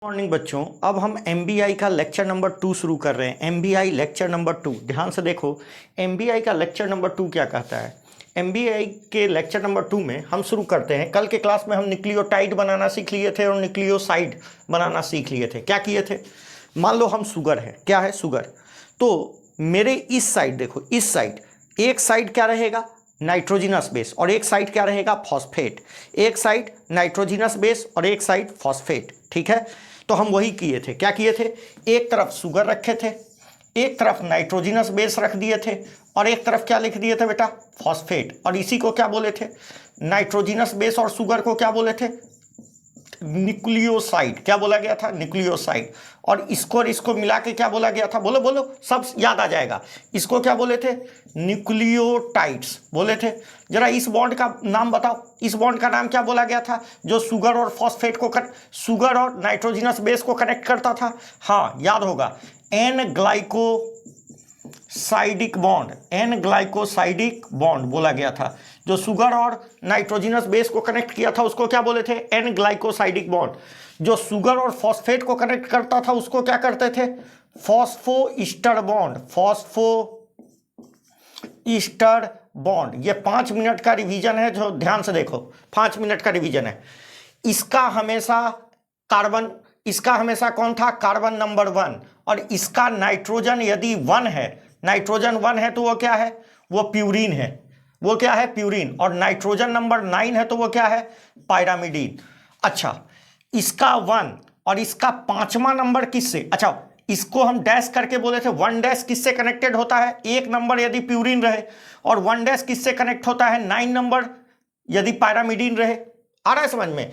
Morning बच्चों, अब हम एमबीआई का लेक्चर नंबर 2 शुरू कर रहे हैं। एमबीआई लेक्चर नंबर 2, ध्यान से देखो। एमबीआई का लेक्चर नंबर 2 क्या कहता है। एमबीआई के लेक्चर नंबर 2 में हम शुरू करते हैं। कल के क्लास में हम न्यूक्लियोटाइड बनाना सीख लिए थे और न्यूक्लियोसाइड बनाना सीख लिए थे। क्या किए थे? मान लो हम शुगर है, क्या है शुगर, तो मेरे इस साइड देखो, इस साइड एक साइड क्या रहेगा, नाइट्रोजिनस बेस, और एक साइड क्या रहेगा, फॉस्फेट। एक साइड नाइट्रोजिनस बेस और एक साइड फॉस्फेट। ठीक है, तो हम वही किए थे। क्या किए थे? एक तरफ शुगर रखे थे, एक तरफ नाइट्रोजिनस बेस रख दिए थे, और एक तरफ क्या लिख दिए थे बेटा, फॉस्फेट। और इसी को क्या बोले थे, नाइट्रोजिनस बेस और शुगर को क्या बोले थे, न्यूक्लियोसाइड। क्या बोला गया था, न्यूक्लियोसाइड। और इसको मिला के क्या बोला गया था, बोलो बोलो, सब याद आ जाएगा। इसको क्या बोले थे, न्यूक्लियोटाइड्स बोले थे। जरा इस बॉन्ड का नाम बताओ, इस बॉन्ड का नाम क्या बोला गया था, जो शुगर और फॉस्फेट को शुगर और नाइट्रोजिनस बेस को कनेक्ट करता था। हाँ याद होगा, N glycosidic bond, N glycosidic bond बोला गया था। जो शुगर और नाइट्रोजिनस बेस को कनेक्ट किया था उसको क्या बोले थे, एन ग्लाइकोसाइडिक बॉन्ड। जो शुगर और फॉस्फेट को कनेक्ट करता था उसको क्या करते थे, फॉस्फोईस्टर बॉन्ड, फॉस्फोईस्टर बॉन्ड। ये 5 मिनट का रिवीजन है, जो ध्यान से देखो, 5 मिनट का रिवीजन है। इसका हमेशा कार्बन, इसका हमेशा कौन था, कार्बन नंबर 1। और इसका नाइट्रोजन यदि 1 है, नाइट्रोजन 1 है तो वो क्या है, वो प्यूरीन है। वो क्या है, प्यूरीन। और नाइट्रोजन नंबर 9 है तो वो क्या है, पायरामिडीन। अच्छा, इसका 1 और इसका 5वां नंबर किससे, अच्छा इसको हम डैश करके बोले थे, 1 डैश किससे कनेक्टेड होता है, 1 नंबर यदि प्यूरीन रहे, और 1 डैश किससे कनेक्ट होता है, 9 नंबर यदि पायरामिडीन रहे। आ रहा है समझ में,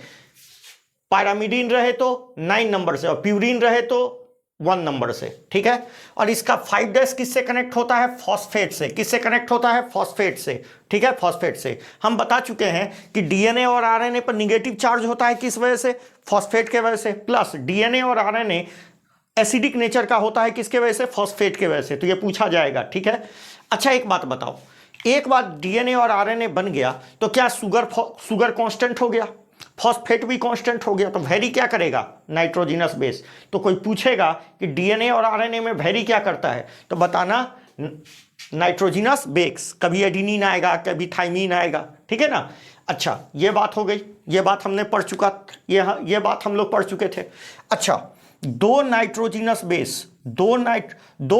पायरामिडीन रहे तो 9 नंबर से, और प्यूरीन रहे तो 1 नंबर से। ठीक है, और इसका 5 डैश किससे कनेक्ट होता है, फॉस्फेट से। किससे कनेक्ट होता है, फॉस्फेट से। ठीक है, फॉस्फेट से। हम बता चुके हैं कि डीएनए और आरएनए पर निगेटिव चार्ज होता है, किस वजह से, फॉस्फेट के वजह से। प्लस डीएनए और आरएनए एसिडिक नेचर का होता है, किसके वजह से, फॉस्फेट के वजह से। तो ये पूछा जाएगा। ठीक है, अच्छा एक बात बताओ, एक बार डीएनए और आरएनए बन गया तो क्या शुगर कांस्टेंट हो गया, फॉस्फेट भी कांस्टेंट हो गया, तो वेरी क्या करेगा, नाइट्रोजिनस बेस। तो कोई पूछेगा कि डीएनए और आरएनए में वेरी क्या करता है, तो बताना नाइट्रोजिनस बेस। कभी एडिनिन आएगा, कभी थाइमीन आएगा। ठीक है ना। अच्छा ये बात हो गई, ये बात हमने पढ़ चुका, ये बात हम लोग पढ़ चुके थे। अच्छा, दो नाइट्रोजिनस बेस, दो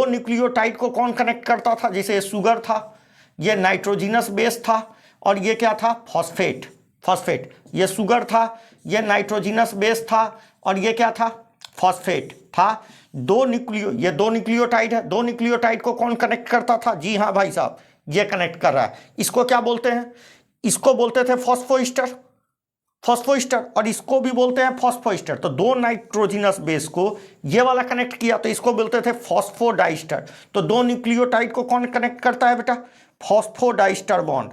न्यूक्लियोटाइड को कौन कनेक्ट करता था, जैसे शुगर था, ये नाइट्रोजिनस बेस था, और ये क्या था, फॉस्फेट। फॉस्फेट, ये शुगर था, ये नाइट्रोजिनस बेस था, और ये क्या था, फॉस्फेट था। ये दो न्यूक्लियोटाइड है, दो न्यूक्लियोटाइड को कौन कनेक्ट करता था, जी हाँ भाई साहब, ये कनेक्ट कर रहा है। इसको क्या बोलते हैं, इसको बोलते थे फॉस्फोईस्टर, फॉस्फोईस्टर, और इसको भी बोलते हैं फॉस्फोईस्टर। तो दो नाइट्रोजिनस बेस को ये वाला कनेक्ट किया तो इसको बोलते थे फॉस्फोडाइस्टर। तो दो न्यूक्लियोटाइड को कौन कनेक्ट करता है बेटा, phosphodiester bond,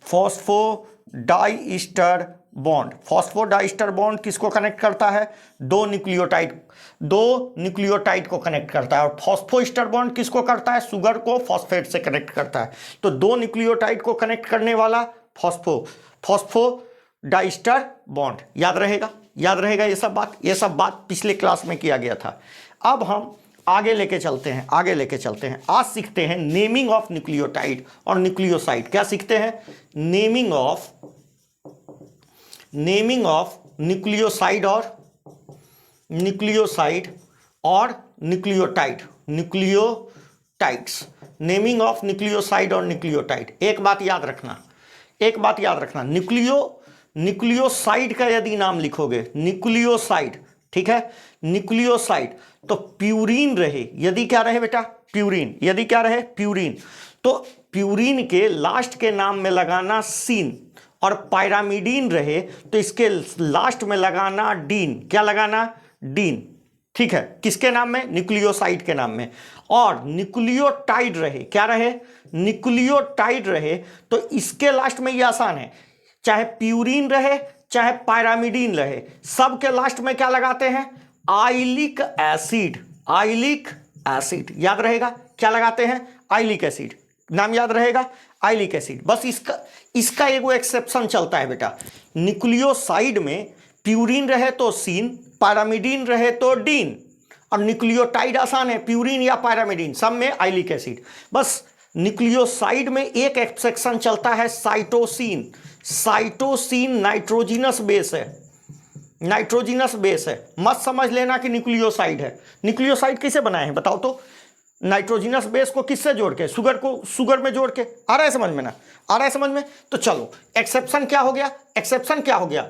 phosphodiester bond. Phosphodiester bond किसको कनेक्ट करता है, दो न्यूक्लियोटाइड को कनेक्ट करता है। और फॉस्फोईस्टर बॉन्ड किसको करता है, शुगर को फॉस्फेट से कनेक्ट करता है। तो दो न्यूक्लियोटाइड को कनेक्ट करने वाला फॉस्फोडाइस्टर बॉन्ड। याद रहेगा, याद रहेगा ये सब बात पिछले क्लास में किया गया था। अब हम आगे लेके चलते हैं, आगे लेके चलते हैं। आज सीखते हैं नेमिंग ऑफ न्यूक्लियोटाइड और न्यूक्लियोसाइड। क्या सीखते हैं, नेमिंग ऑफ न्यूक्लियोसाइड और न्यूक्लियोटाइड्स। नेमिंग ऑफ न्यूक्लियोसाइड और न्यूक्लियोटाइड। एक बात याद रखना, न्यूक्लियोसाइड का यदि नाम लिखोगे, न्यूक्लियोसाइड, ठीक है, न्यूक्लियोसाइड, तो प्यूरीन रहे, यदि क्या रहे बेटा, प्यूरीन, यदि क्या रहे, प्यूरीन, तो प्यूरीन के लास्ट के नाम में लगाना सीन, और पायरामिडीन रहे तो इसके लास्ट में लगाना डीन। क्या लगाना, डीन। ठीक है, किसके नाम में, न्यूक्लियोसाइड के नाम में। और न्यूक्लियोटाइड रहे, क्या रहे, न्यूक्लियोटाइड रहे, तो इसके लास्ट में ये आसान है, चाहे प्यूरीन रहे चाहे पायरामिडीन रहे, सब के लास्ट में क्या लगाते हैं, आइलिक एसिड। आइलिक एसिड याद रहेगा, क्या लगाते हैं, आइलिक एसिड। नाम याद रहेगा, आइलिक एसिड। बस इसका एक एक्सेप्शन चलता है बेटा, न्यूक्लियोसाइड में प्यूरिन रहे तो सीन, पैरामिडीन रहे तो डीन, और न्यूक्लियोटाइड आसान है, प्यूरिन या पैरामिडीन, सब में आइलिक एसिड। बस न्यूक्लियोसाइड में एक एक्सेप्शन चलता है, साइटोसिन। साइटोसिन नाइट्रोजिनस बेस है, नाइट्रोजिनस बेस है, मत समझ लेना कि न्यूक्लियोसाइड है। न्यूक्लियोसाइड किसे बनाए हैं बताओ तो? नाइट्रोजिनस बेस को किससे जोड़ के? शुगर को शुगर में जोड़ के। आ रहा है समझ में ना? आ रहा है समझ में? तो चलो एक्सेप्शन क्या हो गया? एक्सेप्शन क्या हो गया?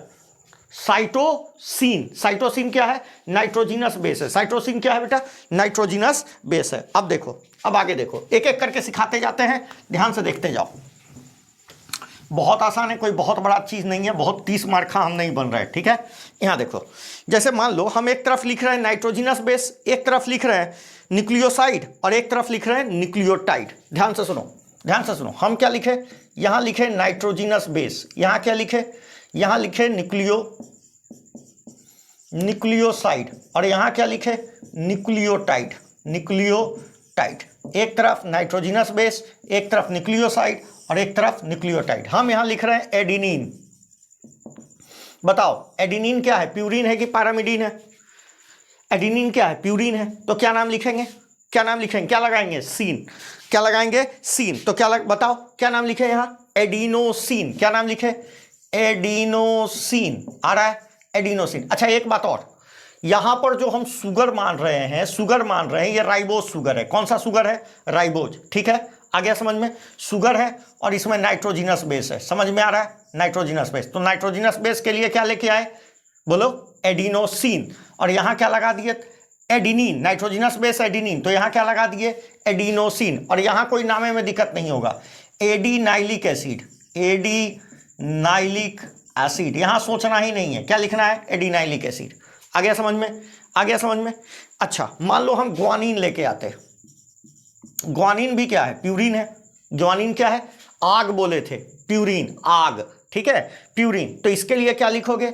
साइटोसिन। साइटोसिन क्या है? नाइट्रोजिनस बेस है। साइटोसिन क्या है बेटा? नाइट्रोजिनस बेस है। अब देखो, अब आगे देखो, एक एक करके सिखाते जाते हैं, ध्यान से देखते जाओ। बहुत आसान है, कोई बहुत बड़ा चीज नहीं है, बहुत 30 मार्क का हम नहीं बन रहे हैं, ठीक है। यहां देखो, जैसे मान लो हम एक तरफ लिख रहे हैं नाइट्रोजिनस बेस, एक तरफ लिख रहे हैं न्यूक्लियोसाइड, और एक तरफ लिख रहे हैं न्यूक्लियोटाइड। ध्यान से सुनो, ध्यान से सुनो। हम क्या लिखे? यहां लिखे नाइट्रोजिनस बेस, यहां क्या लिखे? यहां लिखे न्यूक्लियोसाइड, और यहां क्या लिखे? न्यूक्लियोटाइड। न्यूक्लियोटाइड, एक तरफ नाइट्रोजिनस बेस, एक तरफ न्यूक्लियोसाइड, और एक तरफ न्यूक्लियोटाइड। हम यहां लिख रहे हैं एडिनिन। बताओ एडिनिन क्या है? प्यूरिन है कि पैरामिडीन है? एडिनिन क्या है? प्यूरिन है। तो क्या नाम लिखेंगे? क्या नाम लिखेंगे? क्या लगाएंगे? सीन। क्या लगाएंगे? सीन। तो क्या बताओ क्या नाम लिखे यहां? एडिनोसिन। क्या नाम लिखे? एडिनोसिन। आ रहा है? एडिनोसिन। अच्छा एक बात और, यहां पर जो हम शुगर मान रहे हैं, शुगर मान रहे हैं, ये राइबोज शुगर है। कौन सा शुगर है? राइबोज, ठीक है। आ गया समझ में? शुगर है और इसमें नाइट्रोजिनस बेस है। समझ में आ रहा है? Nitrogenous base. तो नाइट्रोजिनस बेस के लिए क्या लेके आए? बोलो एडिनोसिन। और यहां क्या लगा दिए? एडिनिन। नाइट्रोजिनस बेस एडिनिन, तो यहां क्या लगा दिए? एडिनोसिन। और यहां कोई नामे में दिक्कत नहीं होगा, एडिनाइलिक एसिड। एडिनाइलिक एसिड, यहां सोचना ही नहीं है, क्या लिखना है? Adenylic acid. आ गया समझ में? आ गया समझ में? अच्छा मान लो हम ग्वानिन लेके आते। ग्वानिन भी क्या है? प्यूरिन है। ग्वानिन क्या है? आग बोले थे, प्यूरिन आग, ठीक है, प्यूरिन। तो इसके लिए क्या लिखोगे?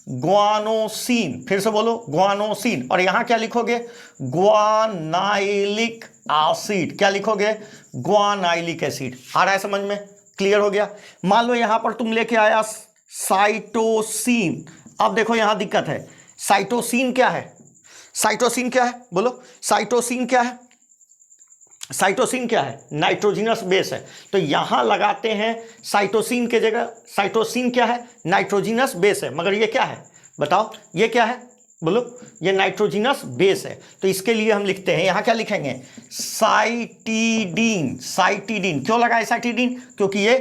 ग्वानोसिन। फिर से बोलो ग्वानोसिन। और यहां क्या लिखोगे? ग्वानाइलिक एसिड। क्या लिखोगे? ग्वानाइलिक एसिड। आ रहा है समझ में? क्लियर हो गया? मान लो यहां पर तुम लेके आया साइटोसिन। अब देखो यहां दिक्कत है, साइटोसिन क्या है? साइटोसिन क्या है? बोलो साइटोसिन क्या है? साइटोसिन क्या है? नाइट्रोजिनस बेस है। तो यहां लगाते हैं साइटोसिन के जगह। साइटोसिन क्या है? नाइट्रोजिनस बेस है। मगर ये क्या है बताओ? ये क्या है? बोलो ये नाइट्रोजिनस बेस है। तो इसके लिए हम लिखते हैं, यहां क्या लिखेंगे? साइटिडीन। साइटिडीन क्यों लगाए साइटिडीन? क्योंकि ये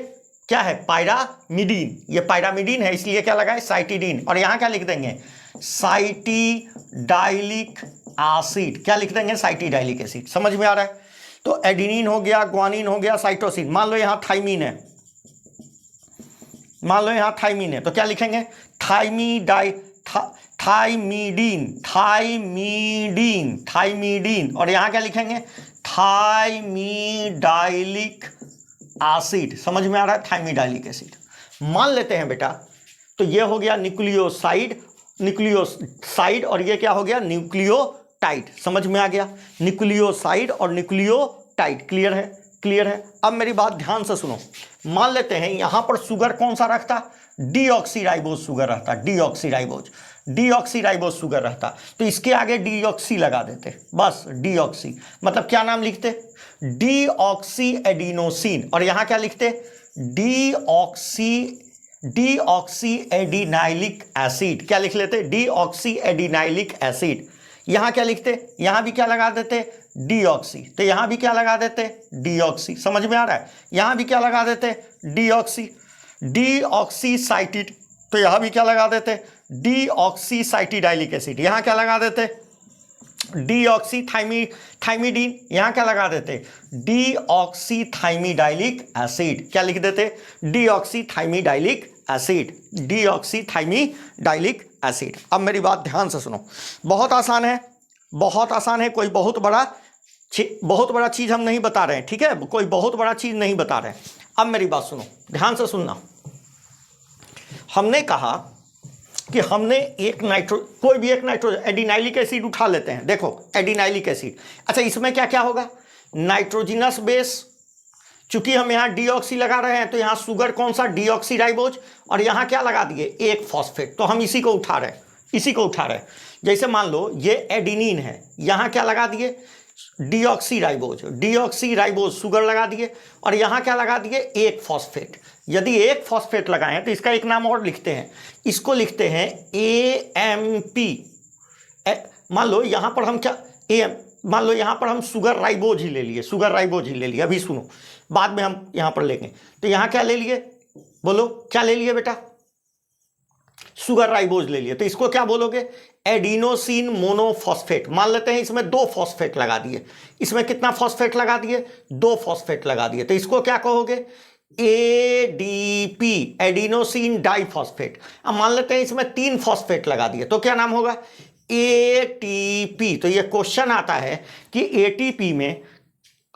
क्या है? पैरामिडीन। ये पैरामिडीन है, इसलिए क्या लगाए? साइटिडीन। और यहां क्या लिख देंगे? Cytidylic acid. क्या लिख देंगे? Cytidylic acid. समझ में आ रहा है? तो एडिनिन हो गया, ग्वानिन हो गया, साइटोसिन। मान लो यहां थाइमिन है, मान लो यहां थाइमिन है, तो क्या लिखेंगे? थाइमीडीन। थाइमीडीन, थाइमीडीन। और यहां क्या लिखेंगे? थाइमीडाइलिक एसिड। समझ में आ रहा है? थाइमीडाइलिक एसिड। मान लेते हैं बेटा, तो ये हो गया न्यूक्लियोसाइड, न्यूक्लियोसाइड, और ये क्या हो गया? न्यूक्लियोटाइड। समझ में आ गया? न्यूक्लियोसाइड और न्यूक्लियोटाइड। क्लियर है? क्लियर है? अब मेरी बात ध्यान से सुनो। मान लेते हैं यहां पर शुगर कौन सा रखता? डीऑक्सीराइबोज शुगर रहता। डीऑक्सीराइबोज, डीऑक्सीराइबोज शुगर रहता। तो इसके आगे डीऑक्सी लगा देते, बस डीऑक्सी। मतलब क्या नाम लिखते? Deoxy adenosine. और यहां क्या लिखते? Deoxy adenylic acid. क्या लिख लेते? Deoxy adenylic acid. यहां क्या लिखते? यहां भी क्या लगा देते? डीऑक्सी। तो यहां भी क्या लगा देते? डीऑक्सी। समझ में आ रहा है? यहां भी क्या लगा देते? डीऑक्सी। डीऑक्सीसाइटिड, तो यहां भी क्या लगा देते? डीऑक्सीसाइटिडाइलिक एसिड। यहां क्या लगा देते? थाइमीडीन। यहां क्या लगा देते? डीऑक्सीथाइमिडाइलिक एसिड। क्या लिख देते? डीऑक्सीथाइमिडाइलिक एसिड। डीऑक्सीथाइमिडाइलिक एसिड। अब मेरी बात ध्यान से सुनो, बहुत आसान है, बहुत आसान है। कोई बहुत बड़ा चीज हम नहीं बता रहे हैं, ठीक है? कोई बहुत बड़ा चीज नहीं बता रहे हैं। अब मेरी बात सुनो, ध्यान से सुनना। हमने कहा कि हमने कोई भी एक एडिनाइलिक एसिड उठा लेते हैं। देखो एडिनाइलिक एसिड, अच्छा इसमें क्या क्या होगा? नाइट्रोजिनस बेस, चूंकि हम यहाँ डीऑक्सी लगा रहे हैं तो यहाँ शुगर कौन सा, डीऑक्सी राइबोज, और यहाँ क्या लगा दिए, एक फॉस्फेट, तो हम इसी को उठा रहे हैं, इसी को उठा रहे हैं। जैसे मान लो ये एडिनिन है, यहाँ क्या लगा दिए, डीऑक्सी राइबोज शुगर लगा दिए, और यहाँ क्या लगा दिए, एक फॉस्फेट। यदि एक फॉस्फेट लगाएं तो इसका एक नाम और लिखते हैं, इसको लिखते हैं AMP। मान लो यहाँ पर हम क्या मान लो यहाँ पर हम शुगर राइबोज ही ले लिए, अभी सुनो, बाद में हम यहाँ पर लेंगे। तो यहाँ क्या ले लिए, बोलो क्या ले लिए बेटा, शुगर राइबोज ले लिए, तो इसको क्या बोलोगे, एडिनोसिन मोनोफॉस्फेट। मान लेते हैं इसमें 2 फॉस्फेट लगा दिए, इसमें कितना फॉस्फेट लगा दिए, 2 फॉस्फेट लगा दिए, तो इसको क्या कहोगे, ADP, एडिनोसिन डाइफॉस्फेट। अब मान लेते हैं इसमें 3 फॉस्फेट लगा दिए, तो क्या नाम होगा, ATP। तो ये क्वेश्चन आता है कि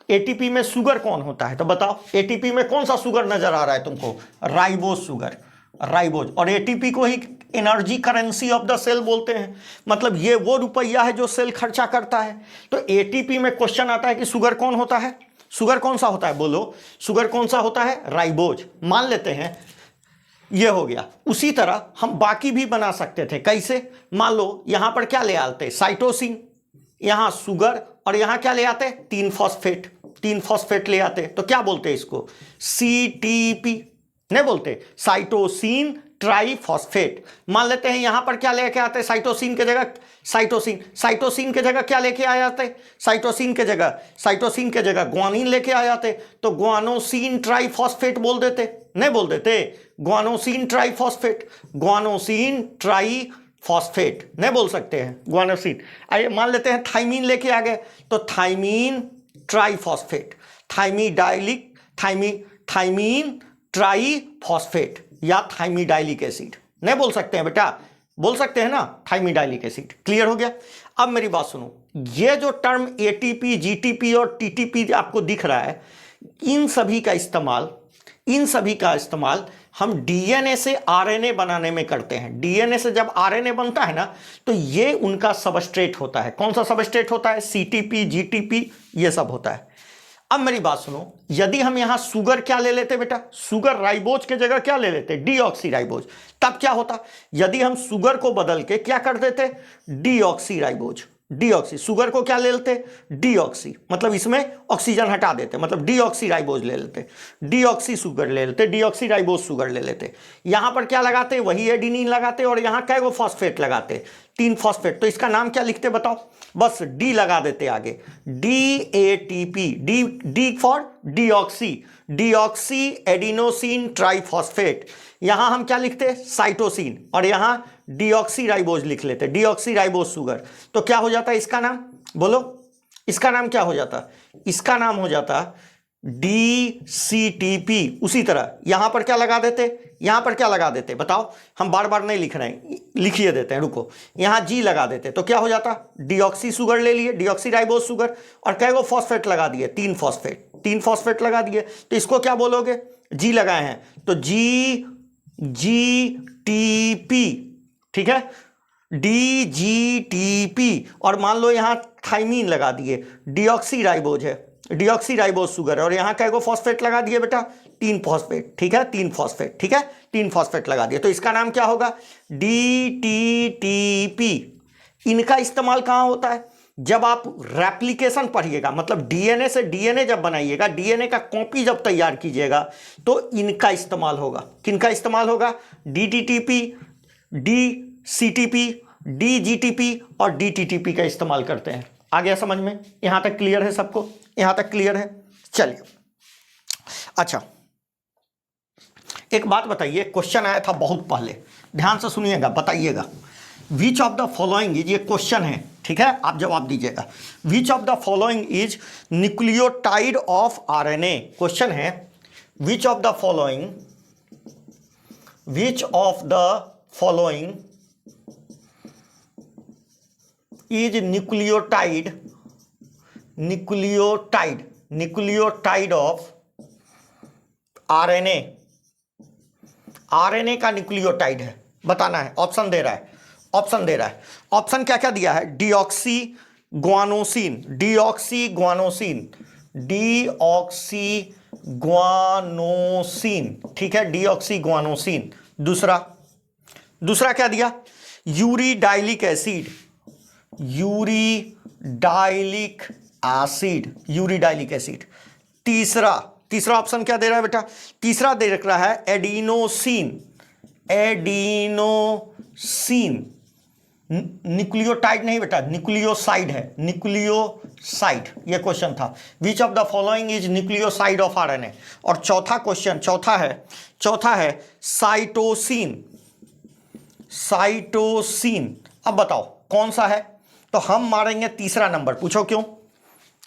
ATP में शुगर कौन होता है, तो बताओ ATP में कौन सा शुगर नजर आ रहा है तुमको, राइबोज शुगर, राइबोज। और ATP को ही energy currency of the cell बोलते हैं, मतलब ये वो रुपया है जो सेल खर्चा करता है। तो ATP में क्वेश्चन आता है कि शुगर कौन होता है, शुगर कौन सा होता है, बोलो शुगर कौन सा होता है, राइबोज। मान लेते हैं ये हो गया। उसी तरह हम बाकी भी बना सकते थे, कैसे, मान लो यहां पर क्या ले आते, साइटोसिन, यहां शुगर, और यहां क्या ले आते, 3 फॉस्फेट ले आते, तो क्या बोलते हैं इसको, CTP नहीं बोलते, साइटोसिन ट्राइफॉस्फेट। मान लेते हैं यहां पर क्या लेके आते हैं, साइटोसिन के जगह साइटोसिन के जगह क्या लेके आ जाते, साइटोसिन के जगह ग्वानिन लेके आ जाते, तो ग्वानोसिन ट्राइफॉस्फेट बोल देते, नहीं बोल देते, ग्वानोसिन ट्राइफॉस्फेट नहीं बोल सकते हैं, ग्वानोसिन। आइए मान लेते हैं थाइमीन लेके आ गए, तो थाइमीन ट्राइफॉस्फेट, थाइमीन ट्राइफॉस्फेट या थाइमिडाइलिक एसिड नहीं बोल सकते हैं बेटा, बोल सकते हैं ना, थाइमिडाइलिक एसिड। क्लियर हो गया। अब मेरी बात सुनो, ये जो टर्म ATP, GTP और TTP आपको दिख रहा है, इन सभी का इस्तेमाल हम DNA से RNA बनाने में करते हैं। DNA से जब RNA बनता है ना, तो ये उनका सबस्ट्रेट होता है। कौन सा सबस्ट्रेट होता है, CTP, GTP, ये सब होता है। अब मेरी बात सुनो, यदि हम यहां शुगर क्या ले लेते बेटा, शुगर राइबोज के जगह क्या ले लेते, डीऑक्सी राइबोज, तब क्या होता, यदि हम शुगर को बदल के क्या कर देते, डीऑक्सी राइबोज, शुगर को क्या ले लेते, डीऑक्सी, मतलब इसमें ऑक्सीजन हटा देते, मतलब डीऑक्सी राइबोज ले लेते, डीऑक्सी शुगर ले लेते, डीऑक्सी राइबोज शुगर ले लेते। यहां पर क्या लगाते, वही एडिनिन लगाते, और यहां क्या वो फॉस्फेट लगाते, 3 फॉस्फेट। तो इसका नाम क्या लिखते बताओ, बस डी लगा देते आगे, DATP, D for deoxy adenosine triphosphate. यहां हम क्या लिखते, साइटोसिन, और यहां डीऑक्सी राइबोज लिख लेते, डीऑक्सी राइबोज शुगर। तो क्या हो जाता है इसका नाम, बोलो इसका नाम क्या हो जाता, इसका नाम हो जाता DCTP। उसी तरह यहां पर क्या लगा देते, बताओ, हम बार बार नहीं लिख रहे हैं, लिखिए देते हैं, रुको, यहां G लगा देते, तो क्या हो जाता, डीऑक्सी शुगर ले लिए, डीऑक्सी राइबोज शुगर, और कै गो फॉस्फेट लगा दिए, 3 फॉस्फेट लगा दिए, तो इसको क्या बोलोगे, G लगाए हैं, तो GTP, ठीक है, DGTP। और मान लो यहां थाइमीन लगा दिए, डीऑक्सी राइबोज है, डीऑक्सी राइबोज शुगर है, और यहां क्या फॉस्फेट लगा दिए बेटा, 3 फॉस्फेट, ठीक है, 3 फॉस्फेट लगा दिए, तो इसका नाम क्या होगा, DTTP। इनका इस्तेमाल कहां होता है, जब आप रेप्लिकेशन पढ़िएगा, मतलब DNA से DNA जब बनाइएगा, DNA का कॉपी जब तैयार कीजिएगा, तो इनका इस्तेमाल होगा। किनका इस्तेमाल होगा, DTTP, DCTP, DGTP और DTTP का इस्तेमाल करते हैं। आ गया समझ में, यहां तक क्लियर है सबको, यहां तक क्लियर है। चलिए अच्छा, एक बात बताइए, क्वेश्चन आया था बहुत पहले, ध्यान से सुनिएगा, बताइएगा, which of the following is, ये क्वेश्चन है, ठीक है, आप जवाब दीजिएगा, which of the following is nucleotide of RNA। Question है, which of the following is nucleotide of RNA। RNA का न्यूक्लियोटाइड है, बताना है, ऑप्शन दे रहा है, ऑप्शन क्या क्या दिया है, डीऑक्सी ग्वानोसिन, गुआनोसिन, ठीक है, डीऑक्सी गुआनोसिन। दूसरा क्या दिया? यूरिडाइलिक एसिड, यूरिडाइलिक एसिड। तीसरा ऑप्शन क्या दे रहा है बेटा? तीसरा दे रहा है एडिनोसिन, न्यूक्लियोटाइड नहीं बेटा, न्यूक्लियोसाइड है, न्यूक्लियोसाइड, ये क्वेश्चन था। विच of the following is nucleoside of RNA. और चौथा है साइटोसिन। अब बताओ कौन सा है? तो हम मारेंगे तीसरा नंबर, पूछो क्यों?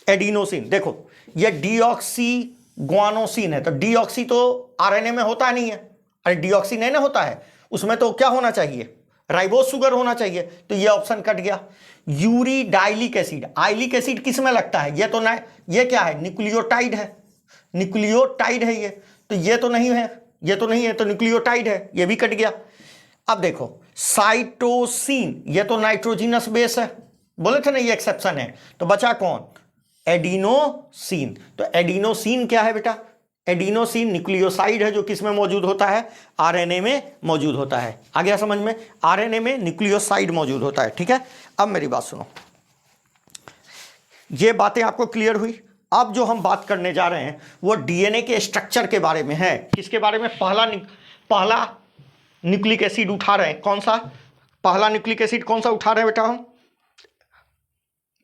एडिनोसिन। देखो ये डीऑक्सी गुआनोसिन है, तो डीऑक्सी तो आरएनए में होता नहीं है, अरे डीऑक्सी नहीं ना होता है, उसमें तो क्या होना चाहिए? राइबोज शुगर होना चाहिए, तो ये ऑप्शन कट गया। यूरिडाइलिक एसिड, आइलिक एसिड किस में लगता है? ये तो ना, ये क्या है? न्यूक्लियोटाइड है, ये तो ये तो नहीं है, तो न्यूक्लियोटाइड है, ये भी कट गया। अब देखो साइटोसिन, ये तो नाइट्रोजिनस बेस है, बोले थे ना ये एक्सेप्शन है, तो बचा कौन? एडिनोसिन। तो एडिनोसिन क्या है बेटा? एडिनोसिन न्यूक्लियोसाइड है जो किस में मौजूद होता है? आरएनए में मौजूद होता है। आ गया समझ में? आरएनए में न्यूक्लियोसाइड मौजूद होता है, ठीक है। अब मेरी बात सुनो, ये बातें आपको क्लियर हुई। अब जो हम बात करने जा रहे हैं वो डीएनए के स्ट्रक्चर के बारे में है। किसके बारे में? पहला न्यूक्लिक एसिड उठा रहे हैं, कौन सा? पहला न्यूक्लिक एसिड कौन सा उठा रहे हैं बेटा? हम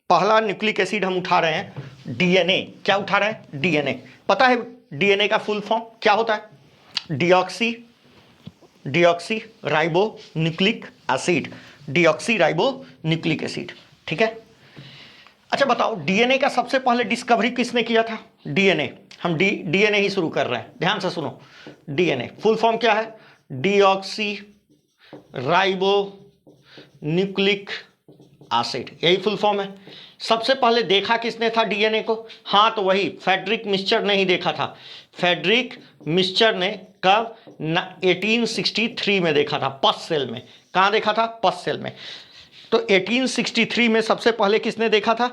पहला न्यूक्लिक एसिड हम उठा रहे हैं डीएनए। क्या उठा रहे हैं? डीएनए। पता है डीएनए का फुल फॉर्म क्या होता है? Deoxy ribo nucleic acid, deoxy ribo nucleic acid, ठीक है। अच्छा बताओ, डीएनए का सबसे पहले डिस्कवरी किसने किया था? डीएनए, हम डीएनए ही शुरू कर रहे हैं, ध्यान से सुनो। डीएनए फुल फॉर्म क्या है? डीऑक्सी राइबो न्यूक्लिक एसिड, यही फुल फॉर्म है। सबसे पहले देखा किसने था डीएनए को? हाँ, तो वही फ्रेडरिक मिस्चर ने ही देखा था। फ्रेडरिक मिस्चर ने कब? 1863 में देखा था, पस सेल में। कहाँ देखा था? पस सेल में। तो 1863 में सबसे पहले किसने देखा था?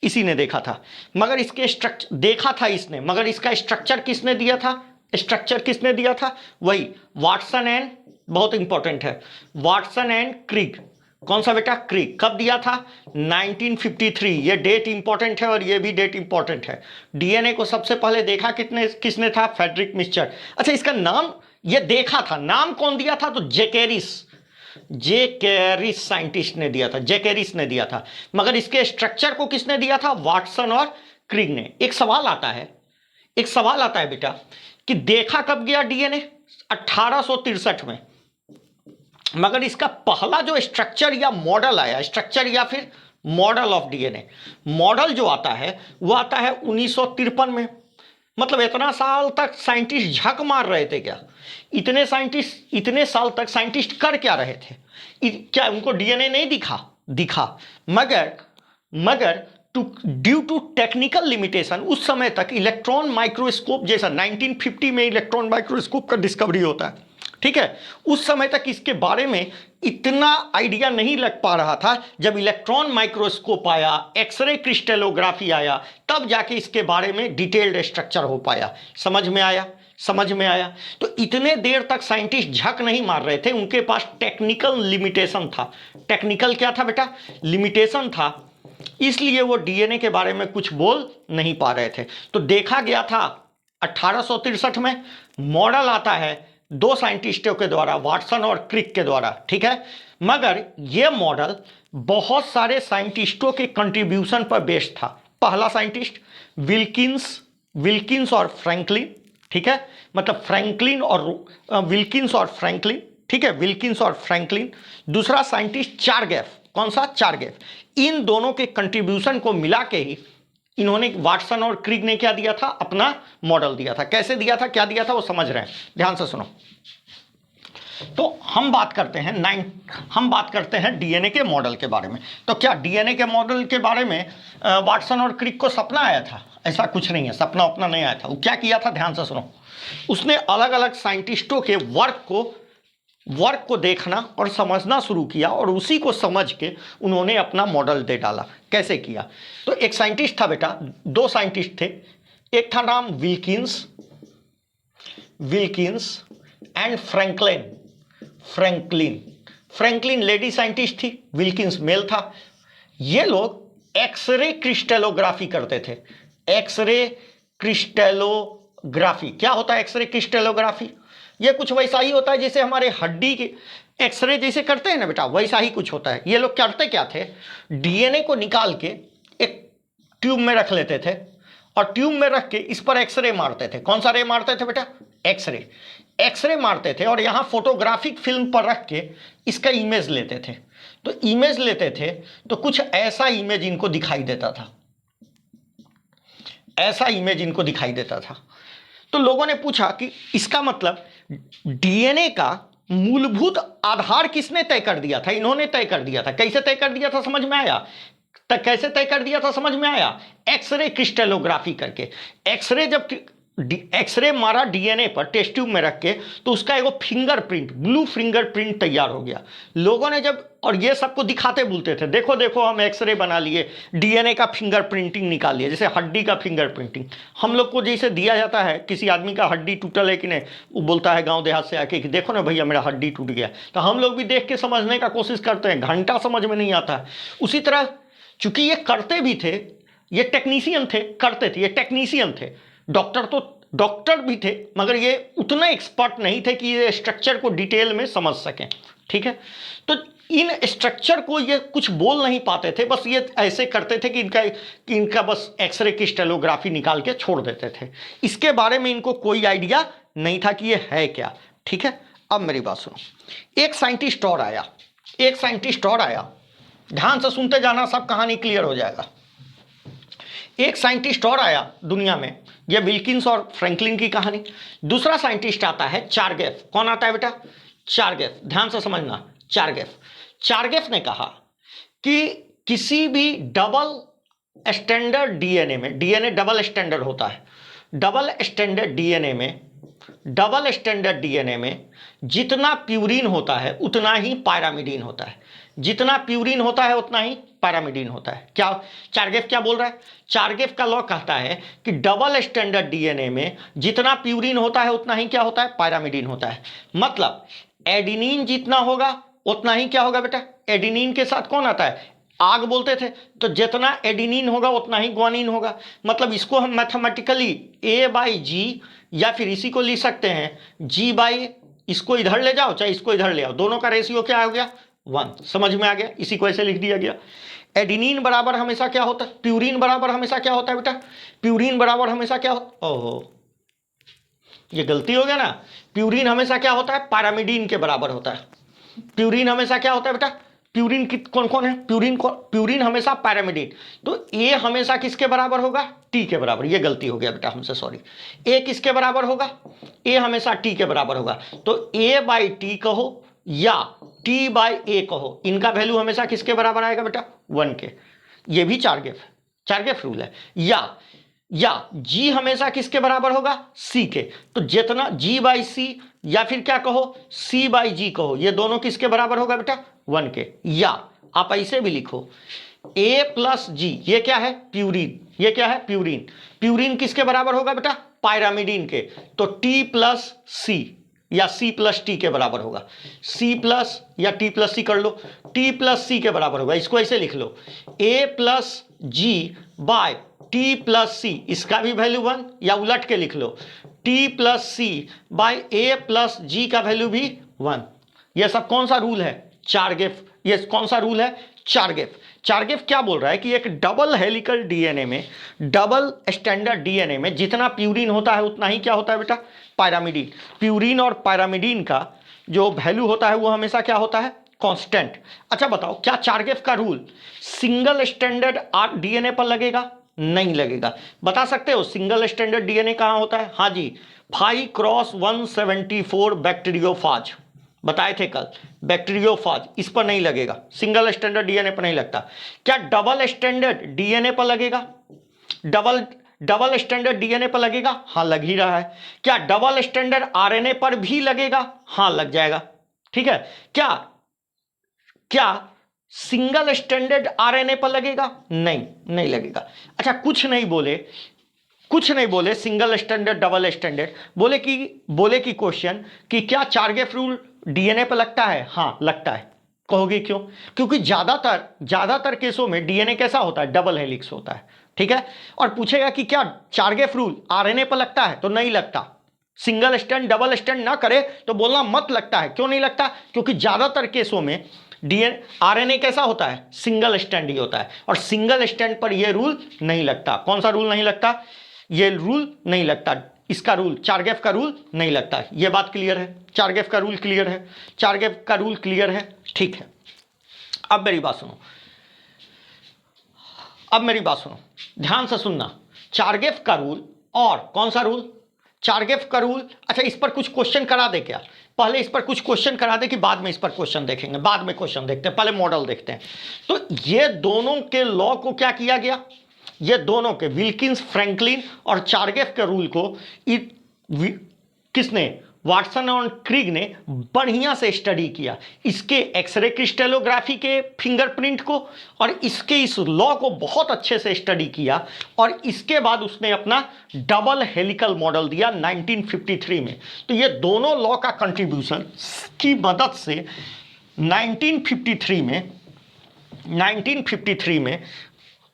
इसी ने देखा था। मगर इसके स्ट्रक्चर देखा था इसने, मगर इसका स्ट्रक्चर किसने दिया था? वही वाटसन एंड, बहुत इंपॉर्टेंट है, वाटसन एंड क्रिक। कौन सा बेटा? क्रिक। कब दिया था? 1953। ये डेट इंपॉर्टेंट है और ये भी डेट इंपॉर्टेंट है। डीएनए को सबसे पहले देखा किसने था? Friedrich Miescher. अच्छा, इसका नाम ये देखा था, नाम कौन दिया था? तो जेकेरिस साइंटिस्ट ने दिया था, जेकेरिस ने दिया था। मगर इसके स्ट्रक्चर को किसने दिया था? वाटसन और क्रिक ने। एक सवाल आता है बेटा कि देखा कब गया डीएनए? 1863 में। मगर इसका पहला जो स्ट्रक्चर या मॉडल आया, स्ट्रक्चर या फिर मॉडल ऑफ डीएनए, मॉडल जो आता है वो आता है 1953 में। मतलब इतना साल तक साइंटिस्ट झक मार रहे थे क्या? इतने साल तक साइंटिस्ट कर क्या रहे थे? क्या उनको डीएनए नहीं दिखा? मगर ड्यू टू टेक्निकल लिमिटेशन उस समय तक इलेक्ट्रॉन माइक्रोस्कोप जैसा 1950 में इलेक्ट्रॉन माइक्रोस्कोप का डिस्कवरी होता है, ठीक है। उस समय तक इसके बारे में इतना आइडिया नहीं लग पा रहा था। जब इलेक्ट्रॉन माइक्रोस्कोप आया, एक्सरे क्रिस्टलोग्राफी आया, तब जाके इसके बारे में डिटेल्ड स्ट्रक्चर हो पाया। समझ में आया। तो इतने देर तक साइंटिस्ट झक नहीं मार रहे थे, उनके पास टेक्निकल लिमिटेशन था। टेक्निकल क्या था बेटा? लिमिटेशन था, इसलिए वो डीएनए के बारे में कुछ बोल नहीं पा रहे थे। तो देखा गया था 1863 में। मॉडल आता है दो साइंटिस्टों के द्वारा, वाटसन और क्रिक के द्वारा, ठीक है। मगर यह मॉडल बहुत सारे साइंटिस्टों के कंट्रीब्यूशन पर बेस्ड था। पहला साइंटिस्ट विल्किंस और फ्रैंकलिन, ठीक है, मतलब फ्रैंकलिन और विल्किंस और फ्रैंकलिन, ठीक है, विल्किंस और फ्रैंकलिन। दूसरा साइंटिस्ट चारगैफ। कौन सा? चारगैफ। इन दोनों के कंट्रीब्यूशन को मिला के ही इन्होंने, वाटसन और क्रिक ने क्या दिया था? अपना मॉडल दिया था। कैसे दिया था, क्या दिया था, वो समझ रहे हैं, ध्यान से सुनो। तो हम बात करते हैं डीएनए के मॉडल के बारे में। तो क्या डीएनए के मॉडल के बारे में वाटसन और क्रिक को सपना आया था? ऐसा कुछ नहीं है, सपना अपना नहीं आया था। वो क्या किया था, ध्यान से सुनो। उसने अलग अलग साइंटिस्टों के वर्क को देखना और समझना शुरू किया, और उसी को समझ के उन्होंने अपना मॉडल दे डाला। कैसे किया? तो एक साइंटिस्ट था बेटा, दो साइंटिस्ट थे, एक था नाम Wilkins, Wilkins and Franklin. Franklin, Franklin lady scientist थी, विल्किंस मेल था। ये लोग एक्सरे क्रिस्टलोग्राफी करते थे। एक्सरे क्रिस्टलोग्राफी क्या होता है? एक्सरे क्रिस्टलोग्राफी ये कुछ वैसा ही होता है जैसे हमारे हड्डी के एक्सरे जैसे करते हैं ना बेटा, वैसा ही कुछ होता है। ये लोग करते क्या थे, डीएनए को निकाल के एक ट्यूब में रख लेते थे और ट्यूब में रख के इस पर एक्सरे मारते थे। कौन सा रे मारते थे बेटा? एक्सरे। एक्सरे मारते थे और यहां फोटोग्राफिक फिल्म पर रख के इसका इमेज लेते थे। तो इमेज लेते थे तो कुछ ऐसा इमेज इनको दिखाई देता था, ऐसा इमेज इनको दिखाई देता था। तो लोगों ने पूछा कि इसका मतलब डीएनए का मूलभूत आधार किसने तय कर दिया था? इन्होंने तय कर दिया था। कैसे तय कर दिया था समझ में आया? कैसे तय कर दिया था समझ में आया? एक्सरे क्रिस्टलोग्राफी करके। एक्सरे जब एक्सरे मारा डीएनए पर टेस्ट ट्यूब में रख के तो उसका एगो फिंगरप्रिंट, ब्लू फिंगरप्रिंट तैयार हो गया। लोगों ने जब, और ये सबको दिखाते बोलते थे, देखो देखो हम एक्सरे बना लिए, डीएनए का फिंगरप्रिंटिंग निकाल लिए, जैसे हड्डी का फिंगरप्रिंटिंग हम लोग को जैसे दिया जाता है। किसी आदमी का हड्डी टूटल है कि नहीं, वो बोलता है गांव देहात से आके कि देखो ना भैया मेरा हड्डी टूट गया, तो हम लोग भी देख के समझने का कोशिश करते हैं, घंटा समझ में नहीं आता है। उसी तरह चूंकि ये करते भी थे, ये टेक्नीशियन थे, करते थे, ये टेक्नीशियन थे। डॉक्टर तो डॉक्टर भी थे मगर ये उतना एक्सपर्ट नहीं थे कि ये स्ट्रक्चर को डिटेल में समझ सकें। ठीक है, तो इन स्ट्रक्चर को ये कुछ बोल नहीं पाते थे, बस ये ऐसे करते थे कि इनका बस एक्सरे क्रिस्टलोग्राफी निकाल के छोड़ देते थे। इसके बारे में इनको कोई आइडिया नहीं था कि ये है क्या। ठीक है, अब मेरी बात सुनो। एक साइंटिस्ट और आया, एक साइंटिस्ट और आया, ध्यान से सुनते जाना, सब कहानी क्लियर हो जाएगा। एक साइंटिस्ट और आया दुनिया में, ये विल्किंस और फ्रैंकलिन की कहानी। दूसरा साइंटिस्ट आता है चार्गेफ। कौन आता है बेटा? चार्गेफ। ध्यान से समझना, चार्गेफ। चार्गेफ ने कहा कि किसी भी डबल स्टैंडर्ड डीएनए में, डीएनए डबल स्टैंडर्ड होता है, डबल स्टैंडर्ड डीएनए में, डबल स्टैंडर्ड डीएनए में जितना प्यूरिन होता है उतना ही पायरामिडीन होता है। जितना प्यूरिन होता है उतना ही पैरामिडीन होता है। क्या चार्गेफ क्या बोल रहा है? चार्गेफ का लॉ कहता है कि डबल स्टैंडर्ड डीएनए में जितना प्यूरिन होता है उतना ही क्या होता है? पैरामिडीन होता है। मतलब एडिनिन जितना होगा उतना ही क्या होगा बेटा? एडिनिन के साथ कौन आता है? आग बोलते थे, तो जितना एडिनिन होगा उतना ही ग्वानिन होगा। मतलब इसको हम मैथमेटिकली A/G या फिर इसी को लिख सकते हैं G/, इसको इधर ले जाओ चाहे इसको इधर ले आओ, दोनों का रेशियो क्या हो गया? 1। समझ में आ गया? इसी को ऐसे लिख दिया गया। एडिनिन बराबर हमेशा क्या होता है? प्यूरिन बराबर हमेशा क्या होता है बेटा? प्यूरिन बराबर हमेशा क्या होता? ओहो, ये गलती हो गया ना। प्यूरिन हमेशा क्या होता है? पैरामिडीन के बराबर होता है। प्यूरिन हमेशा क्या होता है बेटा? प्यूरिन कौन कौन है? प्यूरिन हमेशा पैरामिडीन। तो ए हमेशा किसके बराबर होगा? टी के बराबर। ये गलती हो गया बेटा हमसे, सॉरी। ए किसके बराबर होगा? ए हमेशा टी के बराबर होगा। तो A/T कहो या T/A कहो, इनका वैल्यू हमेशा किसके बराबर आएगा बेटा? 1 के। ये भी चार्गेफ रूल है। या G हमेशा किसके बराबर होगा? C के। तो जितना G/C या फिर क्या कहो C/G कहो, ये दोनों किसके बराबर होगा बेटा? 1 के। या आप ऐसे भी लिखो A+G, ये क्या है? प्यूरिन। ये क्या है? प्यूरिन। प्यूरिन किसके बराबर होगा बेटा? पैरामिडीन के। तो T+C या C+T के बराबर होगा। C+ या T+C कर लो, T+C के बराबर होगा। इसको ऐसे लिख लो A+G/T+C, इसका भी वैल्यू 1, या उलट के लिख लो T+C/A+G का वैल्यू भी 1। यह सब कौन सा रूल है? चार्गेफ। ये कौन सा रूल है? चार्गेफ। चार्गेफ क्या बोल रहा है कि एक डबल हेलिकल डीएनए में, डबल स्टैंडर्ड डीएनए में जितना प्यूरिन होता है उतना ही क्या होता है बेटा? पैरामिडीन। प्यूरिन और पैरामिडीन का जो वैल्यू होता है वो हमेशा क्या होता है? कांस्टेंट। अच्छा बताओ, क्या चार्गेफ का रूल सिंगल स्टैंडर्ड डीएनए पर लगेगा? नहीं लगेगा। बता सकते हो सिंगल स्टैंडर्ड डीएनए कहां होता है? हाँ जी, 5x174 बैक्टीरियोफाज बताए थे कल, बैक्टीरियोफाज, इस पर नहीं लगेगा, सिंगल स्टैंडर्ड डीएनए पर नहीं लगता। क्या डबल स्टैंडर्ड डीएनए पर लगेगा? डबल स्टैंडर्ड डीएनए पर लगेगा? हाँ, लग ही रहा है। क्या डबल स्टैंडर्ड आरएनए पर भी लगेगा? हाँ, लग जाएगा। ठीक है। क्या सिंगल स्टैंडर्ड आरएनए पर लगेगा? नहीं लगेगा। अच्छा, कुछ नहीं बोले, कुछ नहीं बोले, सिंगल स्टैंडर्ड डबल स्टैंडर्ड, बोले कि क्वेश्चन कि क्या चारगेफ रूल डीएनए पर लगता है? हाँ लगता है। कहोगे क्यों? क्योंकि ज्यादातर केसों में डीएनए कैसा होता है? डबल हेलिक्स होता है, ठीक है। और पूछेगा कि क्या चारगेफ रूल आरएनए पर लगता है? तो नहीं लगता। सिंगल स्टैंड डबल स्टैंड ना करे तो बोलना मत लगता है। क्यों नहीं लगता? क्योंकि ज्यादातर केसों में आरएनए कैसा होता है? सिंगल स्टैंड ही होता है, और सिंगल स्टैंड पर यह रूल नहीं लगता। कौन सा रूल नहीं लगता? ये रूल नहीं लगता, इसका रूल, चारगेफ का रूल नहीं लगता। ये बात क्लियर है? चारगेफ का रूल क्लियर है? चारगेफ का रूल क्लियर है, ठीक है। अब मेरी बात सुनो, ध्यान से सुनना। चारगेफ का रूल और कौन सा रूल? चारगेफ का रूल। अच्छा, इस पर कुछ क्वेश्चन करा दे क्या? पहले इस पर कुछ क्वेश्चन करा दे कि बाद में इस पर क्वेश्चन देखेंगे? बाद में क्वेश्चन देखते हैं, पहले मॉडल देखते हैं। तो ये दोनों के लॉ को क्या किया गया? ये दोनों के, विल्किंस, फ्रैंकलिन और चारगेफ के रूल को किसने? वाटसन और क्रिग ने बढ़िया से स्टडी किया। इसके एक्सरे क्रिस्टलोग्राफी के फिंगरप्रिंट को और इसके इस लॉ को बहुत अच्छे से स्टडी किया, और इसके बाद उसने अपना डबल हेलिकल मॉडल दिया 1953 में। तो ये दोनों लॉ का कंट्रीब्यूशन की मदद से 1953 में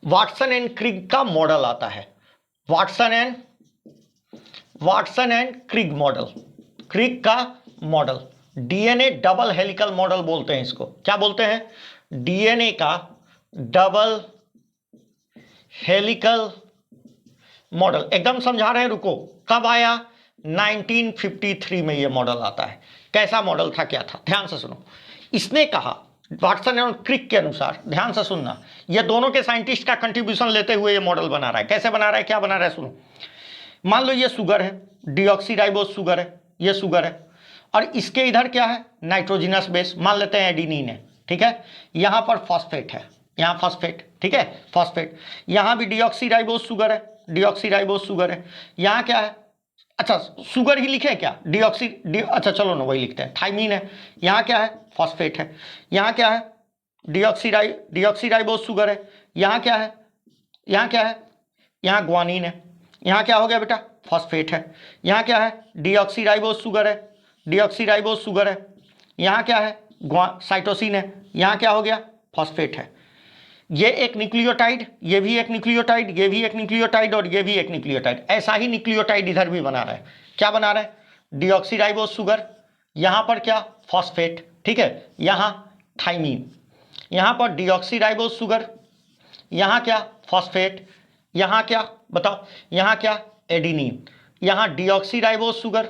वाटसन एंड क्रिग का मॉडल आता है। वाटसन एंड क्रिग मॉडल, क्रिग का model, DNA double helical model बोलते हैं इसको। क्या बोलते हैं? डीएनए का डबल हेलिकल मॉडल। एकदम समझा रहे हैं, रुको। कब आया? 1953 में ये मॉडल आता है। कैसा मॉडल था, क्या था? ध्यान से सुनो। इसने कहा, वाटसन और क्रिक के अनुसार, ध्यान से सुनना, ये दोनों के साइंटिस्ट का कंट्रीब्यूशन लेते हुए ये मॉडल बना रहा है। कैसे बना रहा है, क्या बना रहा है, सुनो। मान लो ये शुगर है, डीऑक्सीराइबोस शुगर है, ये शुगर है, और इसके इधर क्या है? नाइट्रोजिनस बेस, मान लेते हैं एडिनिन है, ठीक है। यहां पर फॉस्फेट है, यहां फॉस्फेट, ठीक है, फॉस्फेट। यहां भी डीऑक्सीराइबोस शुगर है, डीऑक्सीराइबोस शुगर है। यहां क्या है? अच्छा, शुगर ही लिखे क्या? अच्छा चलो ना, वही लिखते हैं, थाइमीन है। यहाँ क्या है? फॉस्फेट है। यहाँ क्या है? डीऑक्सीराइबोस शुगर है। यहाँ क्या है? यहाँ ग्वानिन है। यहाँ क्या हो गया बेटा? फॉस्फेट है। यहाँ क्या है? डीऑक्सीराइबोस शुगर है, यहाँ क्या है? साइटोसिन है। यहाँ क्या हो गया? फॉस्फेट है। ये एक न्यूक्लियोटाइड, ये भी एक न्यूक्लियोटाइड, ये भी एक न्यूक्लियोटाइड, और ये भी एक न्यूक्लियोटाइड। ऐसा ही न्यूक्लियोटाइड इधर भी बना रहा है। क्या बना रहा है? डीऑक्सीराइबोस शुगर, यहाँ पर क्या? फॉस्फेट, ठीक है। यहाँ थाइमीन, यहाँ पर डीऑक्सीराइबोस शुगर, यहाँ क्या? फॉस्फेट। यहाँ क्या बताओ? यहाँ क्या? एडिनिन। यहाँ डीऑक्सीराइबोस शुगर,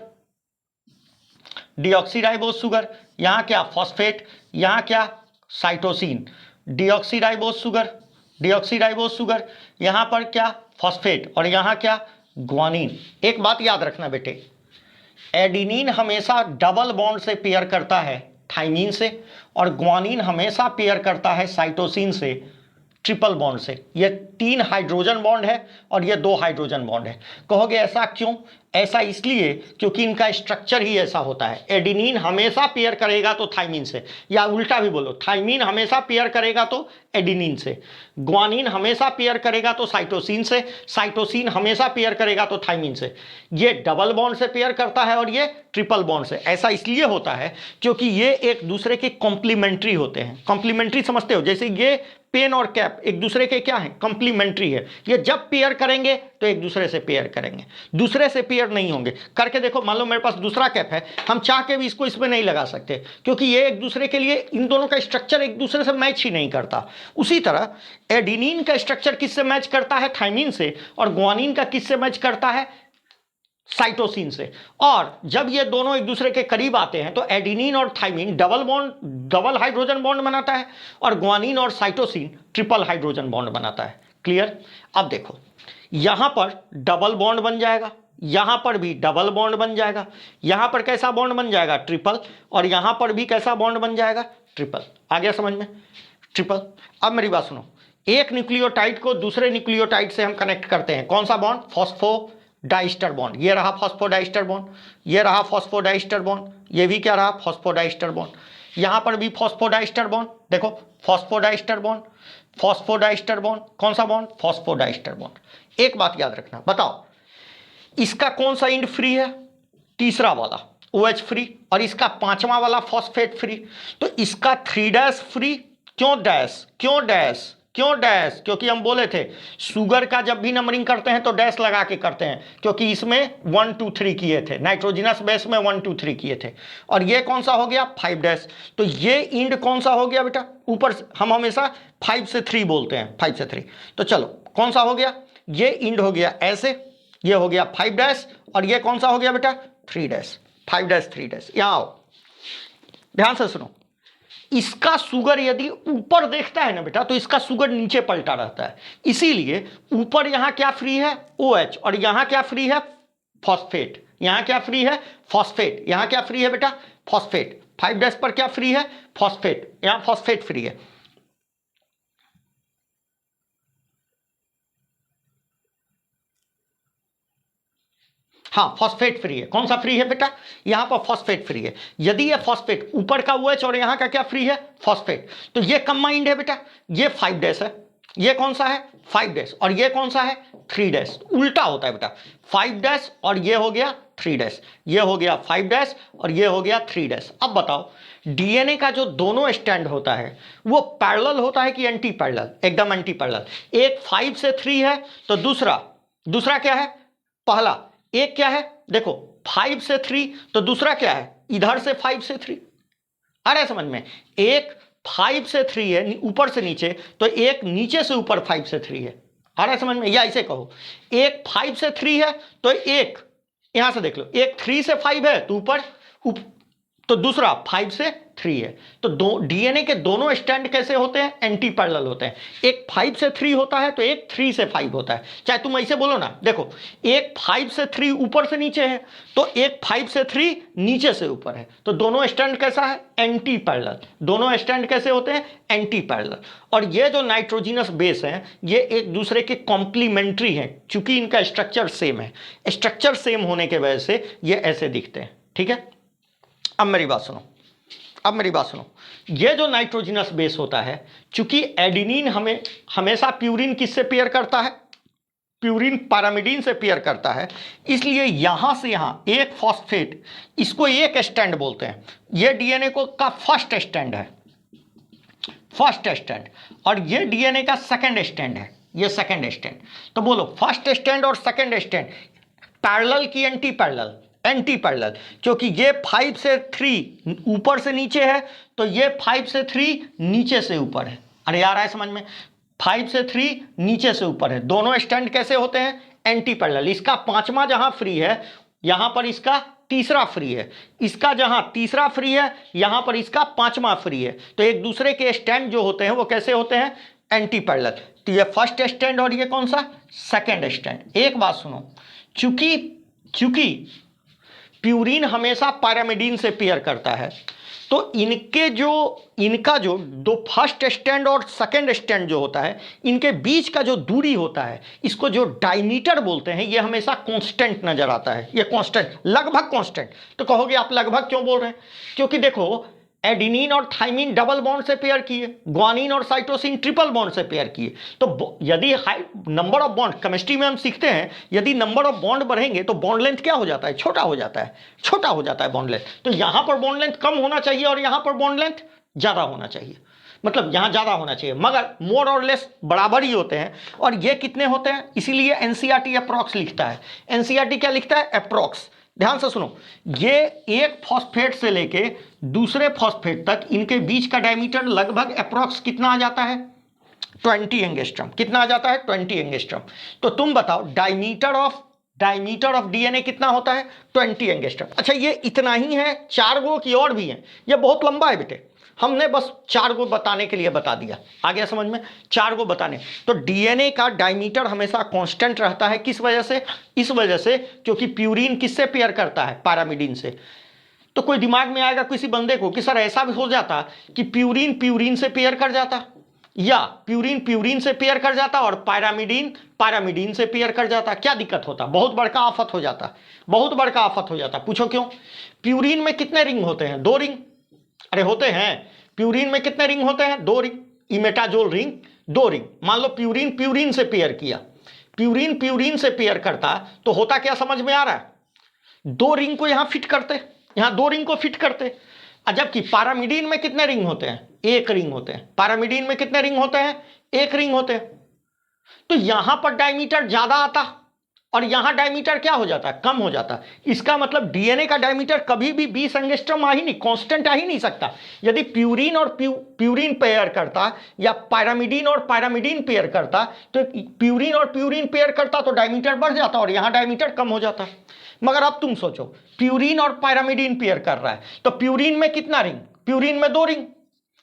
यहाँ क्या? फॉस्फेट। यहाँ क्या? साइटोसिन। डीऑक्सीराइबोस शुगर, यहाँ पर क्या? फॉस्फेट, और यहाँ क्या? ग्वानिन। एक बात याद रखना बेटे, एडिनिन हमेशा डबल बॉन्ड से पेयर करता है थाइमीन से, और ग्वानिन हमेशा पेयर करता है साइटोसिन से ट्रिपल बॉन्ड से। ये 3 हाइड्रोजन बॉन्ड है और ये 2 हाइड्रोजन बॉन्ड है। कहोगे ऐसा क्यों? ऐसा इसलिए क्योंकि इनका स्ट्रक्चर ही ऐसा होता है। एडिनिन हमेशा पेयर करेगा तो थाइमीन से, या उल्टा भी बोलो, थाइमीन हमेशा पेयर करेगा तो एडिनिन से, ग्वानिन हमेशा पेयर करेगा तो साइटोसिन से, साइटोसिन हमेशा पेयर करेगा तो थाइमीन से। ये डबल बॉन्ड से पेयर करता है और ये ट्रिपल बॉन्ड से। ऐसा इसलिए होता है क्योंकि ये एक दूसरे के कॉम्प्लीमेंट्री होते हैं। कॉम्प्लीमेंट्री समझते हो? जैसे ये पेन और कैप एक दूसरे के क्या है? कंप्लीमेंट्री है। ये जब पेयर करेंगे तो एक दूसरे से पेयर करेंगे, दूसरे से पेयर नहीं होंगे। करके देखो, मान लो मेरे पास दूसरा कैप है, हम चाह के भी इसको इसमें नहीं लगा सकते क्योंकि ये एक दूसरे के लिए, इन दोनों का स्ट्रक्चर एक दूसरे से मैच ही नहीं करता। उसी तरह एडिनिन का स्ट्रक्चर किससे मैच करता है? थाइमीन से। और ग्वानिन का किससे मैच करता है? साइटोसिन से। और जब ये दोनों एक दूसरे के करीब आते हैं तो एडिनिन और थाइमीन डबल हाइड्रोजन बॉन्ड बनाता है, और ग्वानिन और साइटोसिन ट्रिपल हाइड्रोजन बॉन्ड बनाता है। क्लियर? अब देखो, यहां पर डबल बॉन्ड बन जाएगा, यहां पर भी डबल बॉन्ड बन जाएगा, यहां पर कैसा बॉन्ड बन जाएगा? ट्रिपल, और यहां पर भी कैसा बॉन्ड बन जाएगा? ट्रिपल। आ गया समझ में? ट्रिपल। अब मेरी बात सुनो, एक न्यूक्लियोटाइड को दूसरे न्यूक्लियोटाइड से हम कनेक्ट करते हैं। कौन सा बॉन्ड? Phosphodiester bond. ये रहा फॉस्फोडाइस्टर बॉन्ड, ये रहा फॉस्फोडाइस्टर बॉन्ड, ये भी क्या रहा? Phosphodiester bond. यहां पर भी फॉस्फोडाइस्टर बॉन्ड, देखो फॉस्फोडाइस्टर बॉन्ड, कौन सा बॉन्ड? Phosphodiester bond. एक बात याद रखना, बताओ इसका कौन सा इंड फ्री है? तीसरा वाला OH फ्री, और इसका पांचवा वाला फॉस्फेट फ्री। तो इसका 3' फ्री। क्यों डैश? क्यों डैश? क्यों डैश? क्योंकि हम बोले थे शुगर का जब भी नंबरिंग करते हैं तो डैश लगा के करते हैं, क्योंकि इसमें 1 2 3 किए थे, नाइट्रोजिनस बेस में 1 2 3 किए थे। और ये कौन सा हो गया? 5'। तो ये इंड कौन सा हो गया बेटा? ऊपर हम हमेशा 5 से 3 बोलते हैं, 5 से 3। तो चलो कौन सा हो गया? ये इंड हो गया ऐसे, ये हो गया 5', और ये कौन सा हो गया बेटा? 3'। 5', 3'। यहां आओ, ध्यान से सुनो। इसका शुगर यदि ऊपर देखता है ना बेटा, तो इसका शुगर नीचे पलटा रहता है। इसीलिए ऊपर यहां क्या फ्री है? OH, और यहां क्या फ्री है? फॉस्फेट। यहां क्या फ्री है? फॉस्फेट। यहां क्या फ्री है बेटा? फॉस्फेट। 5' पर क्या फ्री है? फॉस्फेट। यहां फॉस्फेट फ्री है। हाँ, फॉस्फेट फ्री है। कौन सा फ्री है बेटा? यहां पर फॉस्फेट फ्री है। यदि ये फॉस्फेट ऊपर का OH और यहां का क्या फ्री है? फॉस्फेट, तो ये कंबाइंड है बेटा। ये 5' है, ये कौन सा है? 5', और ये कौन सा है? 3'। उल्टा होता है बेटा, 5' और ये हो गया 3'। ये हो गया 5' और ये हो गया 3'। अब बताओ, डीएनए का जो दोनों स्टैंड होता है वो पैरेलल होता है कि एंटी पैरेलल? एकदम एंटी पैरेलल। एक 5 से 3 है, तो दूसरा क्या है? पहला। एक क्या है? देखो 5 से 3, तो दूसरा क्या है? इधर से 5 से 3। अरे समझ में, एक 5 से 3 है ऊपर से नीचे, तो एक नीचे से ऊपर 5 से 3 है। अरे समझ में, या ऐसे कहो, एक 5 से 3 है, तो एक यहां से देख लो, एक 3 से 5 है तो ऊपर, तो दूसरा 5 से 3 है। तो डीएनए के दोनों स्टैंड कैसे होते हैं? एंटी पैरेलल होते हैं। एक 5 से 3 होता है, तो एक 3 से 5 होता है। चाहे तुम ऐसे बोलो ना, देखो एक 5 से 3 ऊपर से नीचे है, तो एक 5 से 3 नीचे से ऊपर है, तो दोनों स्टैंड कैसा है? Anti parallel. दोनों स्टैंड कैसे होते हैं? Anti parallel. और ये जो नाइट्रोजिनस बेस है, ये एक दूसरे के कॉम्प्लीमेंट्री हैं, चूंकि इनका स्ट्रक्चर सेम है। स्ट्रक्चर सेम होने के वजह से ये ऐसे दिखते हैं। ठीक है, अब मेरी बात सुनो। ये जो नाइट्रोजिनस बेस होता है, चूंकि एडिनिन हमें हमेशा प्यूरिन किससे पेयर करता है? प्यूरिन पैरामिडीन से पेयर करता है, इसलिए यहां से यहां एक फॉस्फेट, इसको एक स्टैंड बोलते हैं। ये डीएनए को का फर्स्ट स्टैंड है, फर्स्ट स्टैंड, और ये डीएनए का सेकंड स्टैंड है, ये सेकंड स्टैंड। तो बोलो फर्स्ट स्टैंड और सेकंड स्टैंड पैरेलल की एंटी पैरेलल? एंटी पैरेलल, क्योंकि ये 5 से 3 ऊपर से नीचे है, तो ये 5 से 3 नीचे से ऊपर है। अरे यार है समझ में, 5 से 3 नीचे से ऊपर है। दोनों स्टैंड कैसे होते हैं? Anti parallel. इसका पांचवा जहां फ्री है, यहां पर इसका तीसरा फ्री है। इसका जहां तीसरा फ्री है, यहां पर इसका पांचवा फ्री है। तो एक दूसरे के स्टैंड जो होते हैं वो कैसे होते हैं? Anti parallel. तो ये फर्स्ट स्टैंड और ये कौन सा? Second stand. एक बात सुनो, चूंकि प्यूरिन हमेशा पैरामिडीन से पेयर करता है, तो इनका जो दो फर्स्ट स्टैंड और सेकंड स्टैंड जो होता है, इनके बीच का जो दूरी होता है, इसको जो डायमीटर बोलते हैं, ये हमेशा कांस्टेंट नजर आता है। ये कांस्टेंट, लगभग कांस्टेंट। तो कहोगे आप लगभग क्यों बोल रहे हैं? क्योंकि देखो एडिनिन और थाइमिन डबल बॉन्ड से पेयर किए, ग्वानिन और साइटोसिन ट्रिपल बॉन्ड से पेयर किए। तो यदि नंबर ऑफ बॉन्ड, केमिस्ट्री में हम सीखते हैं, यदि नंबर ऑफ बॉन्ड बढ़ेंगे तो बॉन्ड लेंथ क्या हो जाता है? छोटा हो जाता है, छोटा हो जाता है बॉन्ड लेंथ। तो यहां पर बॉन्ड लेंथ कम होना चाहिए और यहां पर बॉन्ड लेंथ ज्यादा होना चाहिए, मतलब यहां ज्यादा होना चाहिए, मगर मोर और लेस बराबर ही होते हैं। और ये कितने होते हैं? इसीलिए एनसीईआरटी अप्रॉक्स लिखता है। एनसीईआरटी क्या लिखता है? अप्रॉक्स। ध्यान से सुनो, ये एक फॉस्फेट से लेके दूसरे फॉस्फेट तक इनके बीच का डायमीटर लगभग अप्रॉक्स कितना आ जाता है? 20 एंगस्ट्रॉम। कितना आ जाता है? 20 एंगस्ट्रॉम। तो तुम बताओ डायमीटर ऑफ डीएनए कितना होता है? 20 एंगस्ट्रॉम। अच्छा, ये इतना ही है? 4 गो की और भी है? ये बहुत लंबा है बेटे, हमने बस 4 गो बताने के लिए बता दिया। आ गया समझ में? 4 गो बताने। तो डीएनए का डायमीटर हमेशा कांस्टेंट रहता है। किस वजह से? इस वजह से क्योंकि प्यूरिन किससे पेयर करता है? पैरामिडीन से। तो कोई दिमाग में आएगा किसी बंदे को कि सर ऐसा भी हो जाता कि प्यूरिन से पेयर कर जाता, या प्यूरिन से पेयर कर जाता और पैरामिडीन से पेयर कर जाता, क्या दिक्कत होता? बहुत बड़का आफत हो जाता, बहुत बड़का आफत हो जाता। पूछो क्यों? प्यूरिन में कितने रिंग होते हैं? 2 रिंग। अरे होते हैं। प्यूरिन में कितने रिंग होते हैं? 2 रिंग। इमेटाजोल ring 2 ring. मान लो प्यूरिन से पेयर किया, प्यूरिन प्यूरिन से पेयर करता तो होता क्या समझ में आ रहा है? 2 रिंग को यहां फिट करते, यहां 2 रिंग को फिट करते, जबकि पारामिडीन में कितने रिंग होते हैं? 1 रिंग होते हैं। पारामिडीन में कितने रिंग होते हैं? 1 रिंग होते हैं। तो यहां पर डायमीटर ज्यादा आता और यहां डायमीटर क्या हो जाता है? कम हो जाता। इसका मतलब डीएनए का डायमीटर कभी भी 20 एंगस्ट्रॉम आ ही नहीं, कांस्टेंट आ ही नहीं सकता। यदि प्यूरिन और प्यूरिन पेयर करता या पायरामिडीन और पायरामिडीन पेयर करता, तो प्यूरिन और प्यूरिन पेयर करता तो डायमीटर बढ़ जाता और यहां डायमीटर कम हो जाता। मगर अब तुम सोचो, प्यूरिन और पायरामिडीन पेयर कर रहा है, तो प्यूरिन में कितना रिंग? प्यूरिन में 2 रिंग,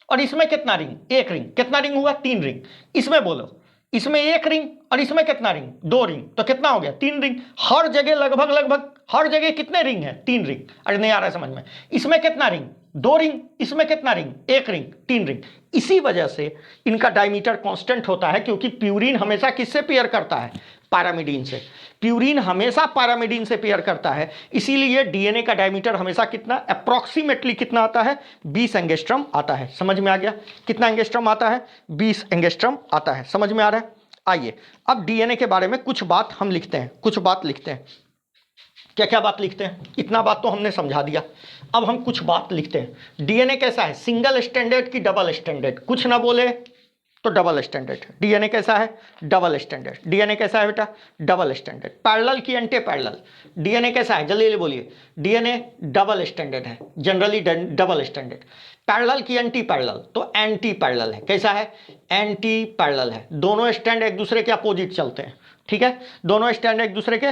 और इसमें कितना रिंग? 1 रिंग। कितना रिंग हुआ? 3 रिंग। इसमें बोलो, इसमें 1 रिंग और इसमें कितना रिंग? 2 रिंग। तो कितना हो गया? 3 रिंग। हर जगह लगभग हर जगह कितने रिंग है? 3 रिंग। अरे नहीं आ रहा है समझ में? इसमें कितना रिंग? 2 रिंग। इसमें कितना रिंग? 1 रिंग। 3 रिंग। इसी वजह से इनका डायमीटर कांस्टेंट होता है, क्योंकि प्यूरिन हमेशा किससे पेयर करता है? पायरामिडीन से। प्यूरिन हमेशा पायरामिडीन से पेयर करता है, इसीलिए डीएनए का डायमीटर हमेशा कितना, अप्रॉक्सीमेटली कितना आता है? 20 एंगस्ट्रॉम आता है। समझ में आ गया? कितना एंगस्ट्रॉम आता है? 20 एंगस्ट्रॉम आता है। समझ में आ रहा है? आइए अब डीएनए के बारे में कुछ बात हम लिखते हैं, कुछ बात लिखते हैं। क्या क्या बात लिखते हैं? इतना बात तो हमने समझा दिया, अब हम कुछ बात लिखते हैं। डीएनए कैसा है? सिंगल स्टैंडर्ड की डबल स्टैंडर्ड? कुछ ना बोले तो डबल स्टैंडर्ड। डीएनए कैसा है? Double standard. डीएनए कैसा है बेटा? Double standard. पैरेलल की एंटी पैरेलल? डीएनए कैसा है? जल्दी बोलिए। डीएनए डबल स्टैंडर्ड है, जनरली डबल स्टैंडर्ड। पैरेलल की एंटी पैरेलल? तो एंटी पैरेलल है। कैसा है? एंटी पैरेलल है। दोनों स्टैंड एक दूसरे के अपोजिट चलते हैं, ठीक है? दोनों स्टैंड एक दूसरे के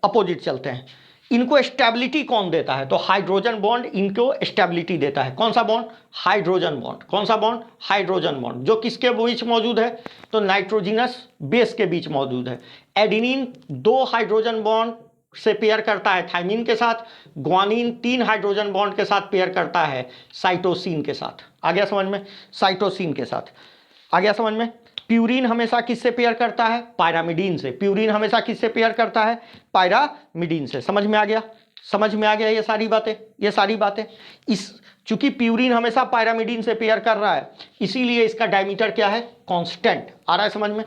अपोजिट चलते हैं। इनको स्टेबिलिटी कौन देता है? तो हाइड्रोजन बॉन्ड इनको स्टेबिलिटी देता है। कौन सा बॉन्ड? Hydrogen bond. कौन सा बॉन्ड? Hydrogen bond. जो किसके बीच मौजूद है? तो नाइट्रोजिनस बेस के बीच मौजूद है। एडेनिन 2 हाइड्रोजन बॉन्ड से पेयर करता है थायमिन के साथ। ग्वानिन 3 हाइड्रोजन बॉन्ड के साथ पेयर करता है साइटोसिन के साथ। आ गया समझ में? साइटोसिन के साथ। आ गया समझ में? प्यूरिन हमेशा किससे पेयर करता है? पायरामिडीन से। प्यूरिन हमेशा किससे पेयर करता है? पायरामिडीन से। समझ में आ गया? समझ में आ गया ये सारी बातें? ये सारी बातें इस चूंकि प्यूरिन हमेशा पायरामिडीन से पेयर कर रहा है, इसीलिए इसका डायमीटर क्या है? कांस्टेंट। आ रहा है समझ में?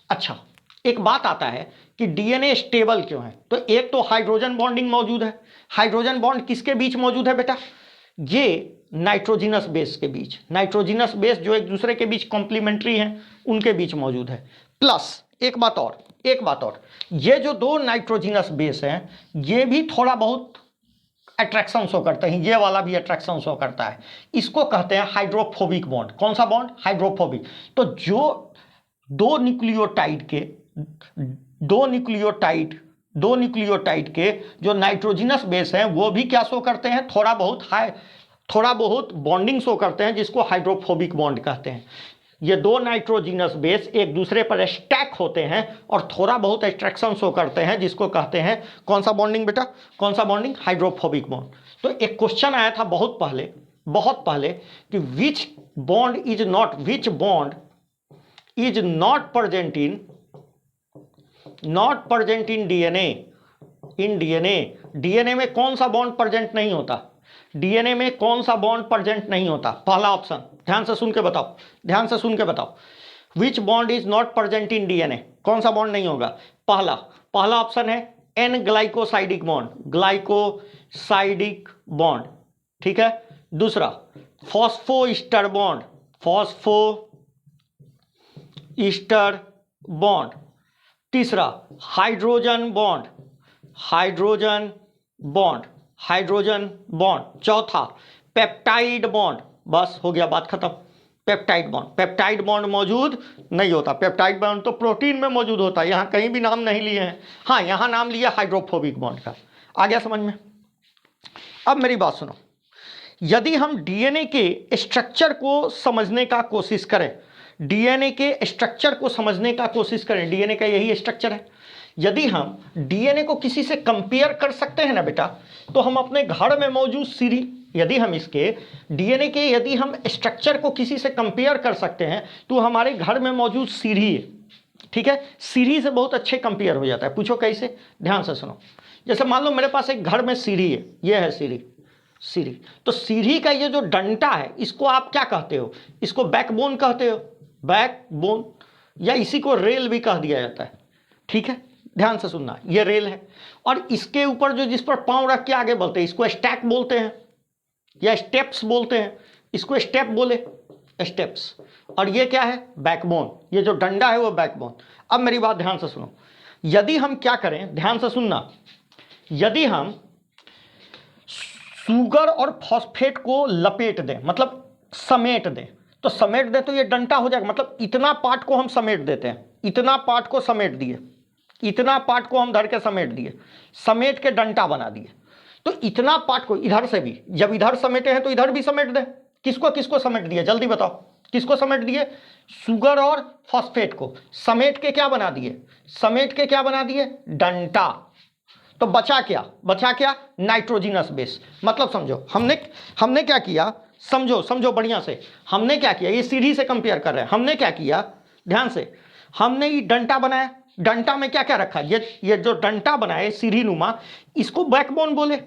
अच्छा, एक बात आता है कि डीएनए स्टेबल क्यों है? तो एक तो हाइड्रोजन बॉन्डिंग मौजूद है। हाइड्रोजन बॉन्ड किसके बीच मौजूद है बेटा? ये नाइट्रोजिनस बेस के बीच। नाइट्रोजिनस बेस जो एक दूसरे के बीच कॉम्प्लीमेंट्री हैं, उनके बीच मौजूद है। प्लस एक बात और, ये जो 2 नाइट्रोजिनस बेस हैं, ये भी थोड़ा बहुत अट्रैक्शन शो करते हैं। ये वाला भी अट्रैक्शन शो करता है। इसको कहते हैं हाइड्रोफोबिक बॉन्ड। कौन सा बॉन्ड? हाइड्रोफोबिक। तो जो 2 न्यूक्लियोटाइड के जो नाइट्रोजिनस बेस हैं, वो भी क्या शो करते हैं? थोड़ा बहुत बॉन्डिंग शो करते हैं, जिसको हाइड्रोफोबिक बॉन्ड कहते हैं। ये 2 नाइट्रोजिनस बेस एक दूसरे पर स्टैक होते हैं और थोड़ा बहुत अट्रैक्शन शो करते हैं, जिसको कहते हैं कौन सा बॉन्डिंग बेटा? कौन सा बॉन्डिंग? Hydrophobic bond. तो एक क्वेश्चन आया था बहुत पहले कि विच bond is not present in DNA. DNA में कौन सा बॉन्ड प्रेजेंट नहीं होता? डीएनए में कौन सा बॉन्ड प्रेजेंट नहीं होता? पहला ऑप्शन, ध्यान से सुन के बताओ। विच bond is not present in DNA? कौन सा बॉन्ड नहीं होगा? पहला ऑप्शन है एन ग्लाइकोसाइडिक बॉन्ड, ठीक है? दूसरा फॉस्फोईस्टर बॉन्ड। तीसरा हाइड्रोजन बॉन्ड। चौथा पेप्टाइड बॉन्ड। बस हो गया, बात खत्म। पेप्टाइड बॉन्ड मौजूद नहीं होता। पेप्टाइड बॉन्ड तो प्रोटीन में मौजूद होता है, यहां कहीं भी नाम नहीं लिए हैं। हाँ, यहां नाम लिया हाइड्रोफोबिक बॉन्ड का। आ गया समझ में? अब मेरी बात सुनो, यदि हम डीएनए के स्ट्रक्चर को समझने का कोशिश करें, डीएनए का यही स्ट्रक्चर है। यदि हम डीएनए को किसी से कंपेयर कर सकते हैं ना बेटा, तो हम अपने घर में मौजूद सीरी, यदि हम इसके डीएनए के यदि हम स्ट्रक्चर को किसी से कंपेयर कर सकते हैं, तो हमारे घर में मौजूद सीरी है, ठीक है? सीरी से बहुत अच्छे कंपेयर हो जाता है। पूछो कैसे? ध्यान से सुनो। जैसे मान लो मेरे पास एक घर में सीरी है, ये है सीरी। तो सीरी का ये जो डंटा है, इसको आप क्या कहते हो? इसको बैकबोन कहते हो, बैकबोन, या इसी को रेल भी कह दिया जाता है। ठीक है, ध्यान से सुनना, ये रेल है और इसके ऊपर जो जिस पर पांव रख के आगे बढ़ते हैं इसको स्टैक बोलते हैं या स्टेप्स बोलते हैं, इसको स्टेप बोले, स्टेप्स। और ये क्या है, बैकबोन, ये जो डंडा है वो बैकबोन। अब मेरी बात ध्यान से सुनो, यदि हम क्या करें, ध्यान से सुनना, यदि हम शुगर और फॉस्फेट को लपेट दें, मतलब समेट दें, तो समेट दें तो ये डंटा हो जाएगा, मतलब इतना पार्ट को हम समेट देते हैं, इतना पार्ट को समेट दिए, इतना पार्ट को हम धर के समेट दिए, समेट के डंटा बना दिए। तो इतना पार्ट को इधर से भी, जब इधर समेटे हैं तो इधर भी समेट दें। किसको किसको समेट दिए, जल्दी बताओ, किसको समेट दिए, शुगर और फॉस्फेट को समेट के क्या बना दिए, समेट के क्या बना दिए, डंटा। तो बचा क्या, बचा क्या, नाइट्रोजिनस बेस। मतलब समझो हमने क्या किया, समझो बढ़िया से, हमने क्या किया, ये सीढ़ी से कंपेयर कर रहे हैं, हमने क्या किया, ध्यान से, हमने ये डंटा बनाया, डंटा में क्या क्या रखा, ये जो डंटा बनाया सीढ़ी नुमा, इसको बैकबोन बोले।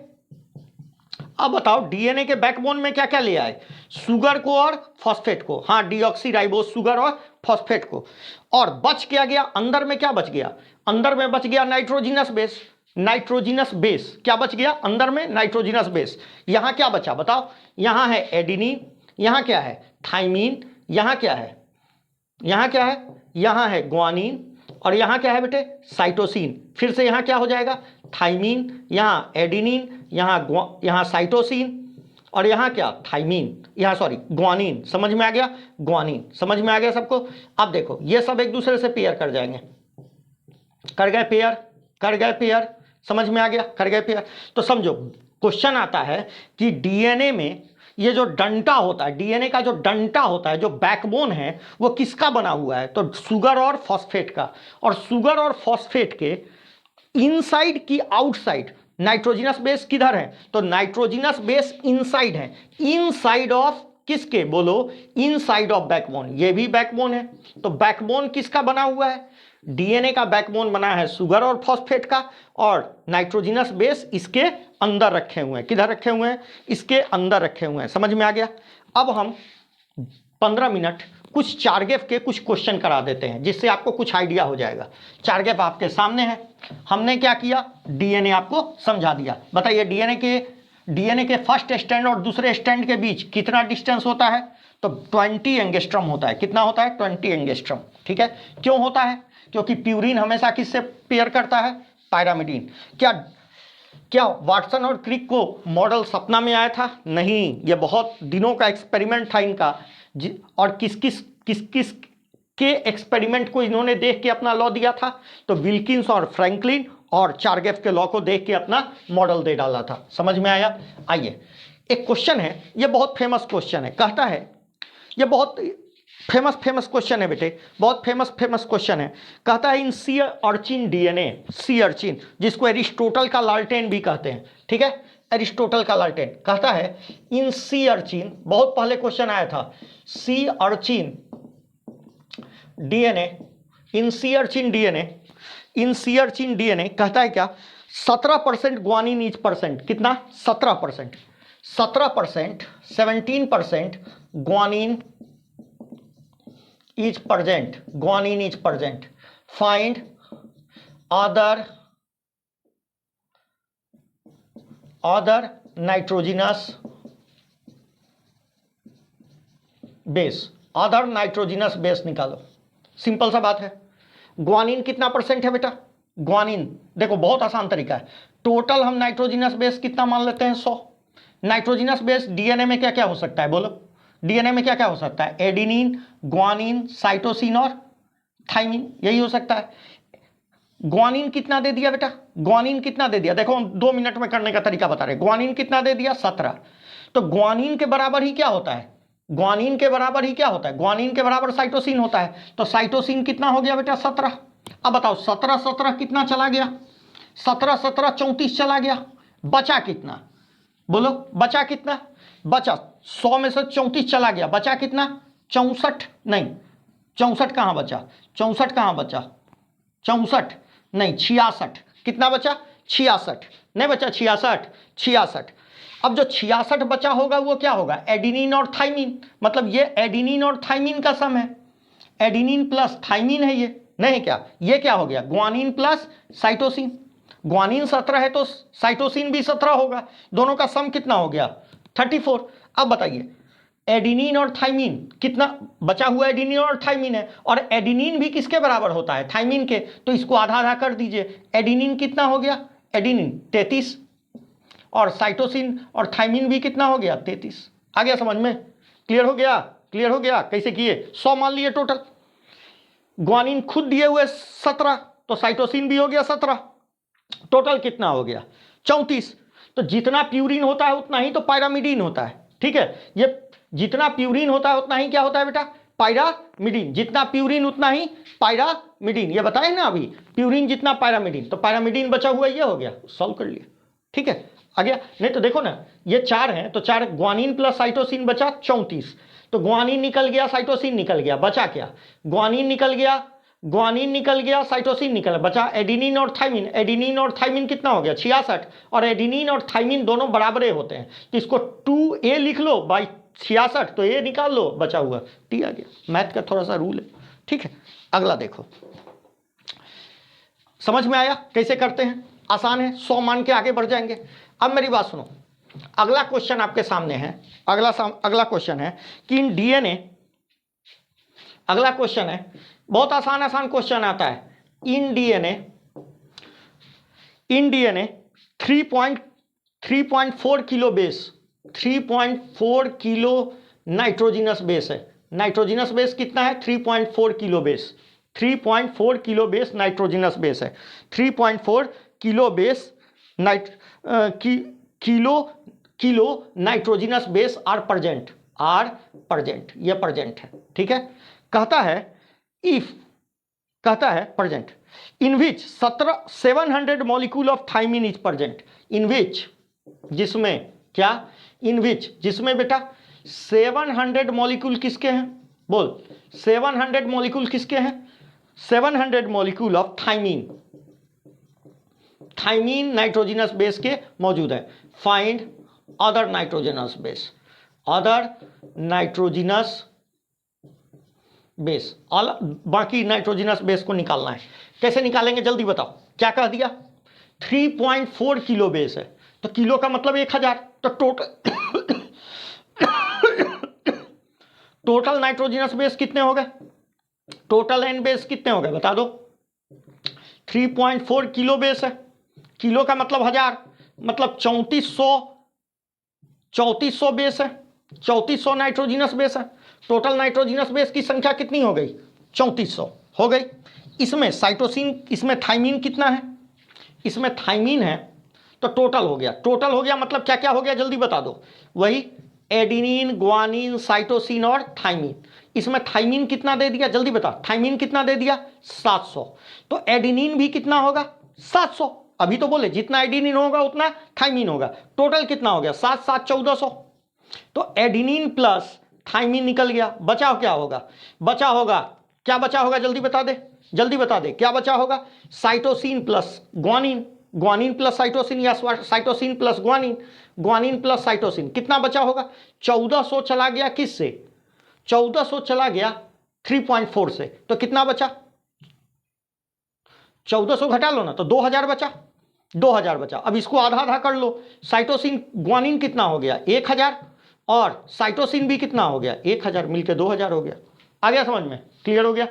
अब बताओ डीएनए के बैकबोन में क्या क्या ले आए, शुगर को और फॉस्फेट को, हाँ डीऑक्सीराइबोज शुगर और फॉस्फेट को, और बच क्या गया, अंदर में क्या बच गया, अंदर में बच गया नाइट्रोजिनस बेस, नाइट्रोजिनस बेस क्या बच गया अंदर में, नाइट्रोजिनस बेस। यहां क्या बचा बताओ, यहां है एडिनिन, यहां क्या है थाइमीन, यहां क्या है, यहां क्या है, यहां है ग्वानिन, और यहां क्या है बेटे साइटोसिन। फिर से यहां क्या हो जाएगा, थाइमीन, यहां एडिनिन, यहां साइटोसिन, और यहां क्या थाइमीन, यहां सॉरी ग्वानिन। समझ में आ गया, ग्वानिन समझ में आ गया सबको। अब देखो ये सब एक दूसरे से पेयर कर जाएंगे, कर गए पेयर, कर गए पेयर, समझ में आ गया, कर गए पेयर। तो समझो क्वेश्चन आता है कि डीएनए में ये जो डंटा होता है, डीएनए का जो डंटा होता है, जो बैकबोन है, वो किसका बना हुआ है, तो शुगर और फॉस्फेट का। और शुगर और फॉस्फेट के इनसाइड की आउटसाइड नाइट्रोजिनस बेस किधर है, तो नाइट्रोजिनस बेस इनसाइड है, इनसाइड ऑफ किसके बोलो, इनसाइड ऑफ बैकबोन, ये भी बैकबोन है। तो बैकबोन किसका बना हुआ है, डीएनए का बैकबोन बना है शुगर और फॉस्फेट का, और नाइट्रोजिनस बेस इसके अंदर रखे हुए हैं, किधर रखे हुए हैं, इसके अंदर रखे हुए हैं। समझ में आ गया। अब हम 15 मिनट कुछ चारगेफ के कुछ क्वेश्चन करा देते हैं, जिससे आपको कुछ आइडिया हो जाएगा। चारगेफ आपके सामने है, हमने क्या किया, डीएनए आपको समझा दिया। बताइए डीएनए के फर्स्ट स्टैंड और दूसरे स्टैंड के बीच कितना डिस्टेंस होता है, तो 20 एंगस्ट्रॉम होता है। कितना होता है, 20 एंगस्ट्रॉम। ठीक है, क्यों होता है, क्योंकि प्यूरिन हमेशा किससे पेयर करता है, पायरामिडीन। क्या वाटसन और क्रिक को मॉडल सपना में आया था, नहीं, ये बहुत दिनों का एक्सपेरिमेंट था इनका। और किस किस के एक्सपेरिमेंट को इन्होंने देख के अपना लॉ दिया था, तो विल्किंस और फ्रैंकलिन और चारगेफ के लॉ को देख के अपना मॉडल दे डाला था। समझ में आया। आइए एक क्वेश्चन है, ये बहुत फेमस क्वेश्चन है, कहता है, ये बहुत फेमस क्वेश्चन है बेटे, बहुत फेमस क्वेश्चन है। कहता है in sea urchin DNA, sea urchin जिसको एरिस्टोटल का लालटेन भी कहते हैं, ठीक है, एरिस्टोटल का लालटेन, कहता है इन सी अर्चिन, बहुत पहले क्वेश्चन आया था, सी अर्चिन डीएनए, इन सी अर्चिन डीएनए, इन सी अर्चिन डीएनए कहता है क्या, 17% ग्वानिन इच परसेंट, कितना 17%, 17% guanine is present, guanine is present. Find other nitrogenous base, other nitrogenous base निकालो। सिंपल सा बात है। ग्वानिन कितना परसेंट है बेटा, ग्वानिन देखो बहुत आसान तरीका है, टोटल हम नाइट्रोजिनस बेस कितना मान लेते हैं, 100। नाइट्रोजिनस बेस डीएनए में क्या क्या हो सकता है बोलो, डीएनए में क्या क्या हो सकता है, एडिनिन, ग्वानिन, साइटोसिन और थाइमिन, यही हो सकता है। ग्वानिन कितना दे दिया बेटा, ग्वानिन कितना दे दिया, देखो हम 2 मिनट में करने का तरीका बता रहे हैं। ग्वानिन कितना दे दिया, 17। तो ग्वानिन के बराबर ही क्या होता है, ग्वानिन के बराबर ही क्या होता है, ग्वानिन के बराबर साइटोसिन होता है। तो साइटोसिन कितना हो गया बेटा, 17। अब बताओ 17 कितना चला गया, 17 34 चला गया, बचा कितना बोलो, बचा कितना, बचा 100 में से 34 चला गया, बचा कितना 64, नहीं 64 कहाँ बचा, 64 कहाँ बचा, 64 नहीं 66, कितना बचा 66, नहीं बचा 66। अब जो 66 बचा होगा वो क्या होगा, एडिनिन और थाइमिन, मतलब ये एडिनिन और थाइमिन का सम है, एडिनिन प्लस थाइमिन है ये, नहीं क्या, ये क्या हो गया, ग्वानिन प्लस साइटोसिन। ग्वानिन 17 है तो साइटोसिन भी 17 होगा, दोनों का सम कितना हो गया 34। अब बताइए एडिनिन और थाइमिन कितना बचा हुआ, एडिनिन और थाइमिन है, और एडिनिन भी किसके बराबर होता है, थाइमिन के, तो इसको आधा आधा कर दीजिए। एडिनिन कितना हो गया, एडिनिन 33, और साइटोसिन और थाइमिन भी कितना हो गया 33। आ गया समझ में, क्लियर हो गया, क्लियर हो गया। कैसे किए, 100 मान लिए टोटल, ग्वानिन खुद दिए हुए 17, तो साइटोसिन भी हो गया 17, टोटल कितना हो गया 34। तो जितना प्यूरिन होता है उतना ही तो पायरामिडीन होता है, ठीक है। ये जितना प्यूरिन होता है उतना ही क्या होता है बेटा, पायरामिडीन, जितना प्यूरिन उतना ही पायरामिडीन, ये बताए ना अभी, प्यूरिन जितना पायरामिडीन, तो पायरामिडीन बचा हुआ ये हो गया, सॉल्व कर लिया, ठीक है। आ गया, नहीं तो देखो ना ये 4 हैं तो 4, ग्वानिन प्लस साइटोसिन बचा 34, तो ग्वानिन निकल गया साइटोसिन निकल गया, बचा क्या, ग्वानिन निकल गया, ग्वानिन निकल गया, साइटोसिन निकल, बचा एडिनिन और थाइमिन। एडिनिन और थाइमिन कितना हो गया 66, और एडिनिन और थाइमिन दोनों बराबरे होते हैं, तो इसको 2a लिख लो बाई 66, तो a निकाल लो, बचा हुआ t आ गया। मैथ का थोड़ा सा रूल है, ठीक है। अगला देखो, समझ में आया कैसे करते हैं, आसान है, 100 मान के आगे बढ़ जाएंगे। अब मेरी बात सुनो, अगला क्वेश्चन आपके सामने है, अगला क्वेश्चन है कि इन डीएनए, अगला क्वेश्चन है, बहुत आसान आसान क्वेश्चन आता है। In DNA 3.4 kilo base, 3.4 kilo nitrogenous base है। नाइट्रोजिनस बेस कितना है 3.4 kilo base, 3.4 kilo base nitrogenous base है। 3.4 kilo base kilo nitrogenous base are present, ये प्रेजेंट है, ठीक है। कहता है present in which 700 molecule of thymine is present, in which, जिसमें क्या, इन विच, जिसमें बेटा 700 मॉलिक्यूल किसके हैं, बोल 700 मॉलिक्यूल किसके हैं, 700 molecule of thymine, thymine nitrogenous base के मौजूद है। Find other nitrogenous base, other nitrogenous base, बाकी नाइट्रोजिनस बेस को निकालना है। कैसे निकालेंगे जल्दी बताओ, क्या कह दिया 3.4 किलो बेस है, तो किलो का मतलब 1000, तो टोटल नाइट्रोजिनस बेस कितने हो गए, टोटल एन बेस कितने हो गए बता दो। 3.4 किलो बेस है, किलो का मतलब 1000, मतलब 3400 बेस है, 3400 नाइट्रोजिनस बेस है। टोटल नाइट्रोजिनस बेस की संख्या कितनी हो गई 3400 हो गई। इसमें साइटोसिन, इसमें थाइमिन कितना है, इसमें थाइमिन है, तो टोटल हो गया, टोटल हो गया मतलब क्या क्या हो गया जल्दी बता दो, वही एडिनिन, ग्वानिन, साइटोसिन और थाइमिन। इसमें थाइमिन कितना दे दिया जल्दी बता, थाइमिन कितना दे दिया 700, तो एडिनिन भी कितना होगा 700, अभी तो बोले जितना एडिनिन होगा उतना थाइमिन होगा, टोटल कितना हो गया 7 7 1400, तो एडिनिन प्लस थाइमिन निकल गया, बचा क्या होगा, बचा होगा, क्या बचा होगा जल्दी बता दे, जल्दी बता दे क्या बचा होगा, cytosine plus guanine, guanine plus cytosine, या cytosine plus guanine, guanine plus cytosine, कितना बचा होगा 1400 चला गया किससे, 1400 चला गया 3.4 से, तो कितना बचा 1400 घटा लो ना तो 2000 बचा, 2000 बचा। अब इसको आधा आधा कर लो, साइटोसिन ग्वानिन कितना हो गया 1000, और साइटोसिन भी कितना हो गया 1000, मिलकर 2000 हो गया। आ गया समझ में, क्लियर हो गया,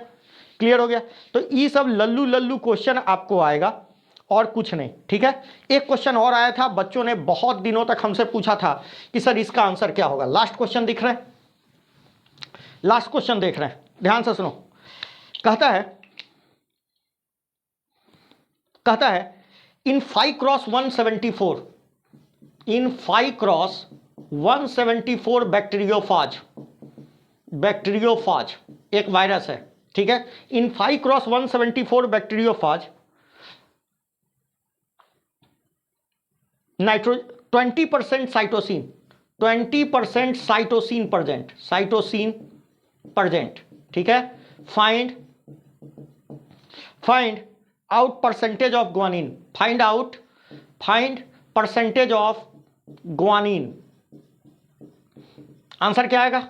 क्लियर हो गया। तो ये सब लल्लू लल्लू क्वेश्चन आपको आएगा और कुछ नहीं, ठीक है। एक क्वेश्चन और आया था, बच्चों ने बहुत दिनों तक हमसे पूछा था कि सर इसका आंसर क्या होगा। लास्ट क्वेश्चन दिख रहे हैं, लास्ट क्वेश्चन देख रहे हैं, ध्यान से सुनो। कहता है इन 5x174, इन 5x174 बैक्टीरियोफाज एक वायरस है, ठीक है। इन 5x174 bacteriophage 20% cytosine, 20% cytosine present, cytosine present, ठीक है। Find out percentage of guanine, find percentage of guanine. Answer क्या आएगा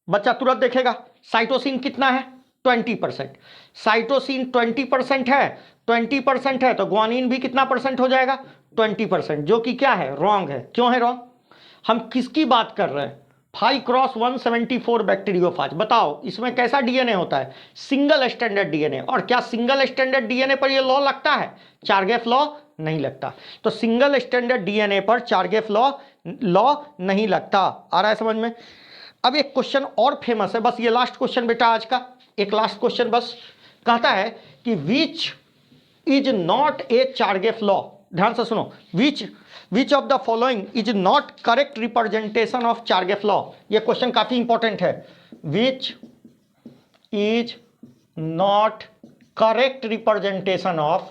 बच्चा तुरंत देखेगा, साइटोसिन कितना है 20%। साइटोसिन 20% है, 20% है तो ग्वानिन भी कितना परसेंट हो जाएगा? 20%, जो कि क्या है? रॉन्ग है। क्यों है रॉन्ग? हम किसकी बात कर रहे हैं? 5x174 bacteriophage. बताओ इसमें कैसा डीएनए होता है? Single standard DNA. और क्या सिंगल स्टैंडर्ड डीएनए पर ये लॉ लगता है? चारगेफ लॉ नहीं लगता। तो सिंगल स्टैंडर्ड डीएनए पर चारगेफ लॉ नहीं लगता। आ रहा है समझ में? अब एक क्वेश्चन और फेमस है, बस ये लास्ट क्वेश्चन बेटा आज का, एक लास्ट क्वेश्चन बस। कहता है कि which is not a Chargaff law. ध्यान से सुनो, which of the following is not correct representation of Chargaff law. ये क्वेश्चन काफी इंपॉर्टेंट है। Which is not correct representation of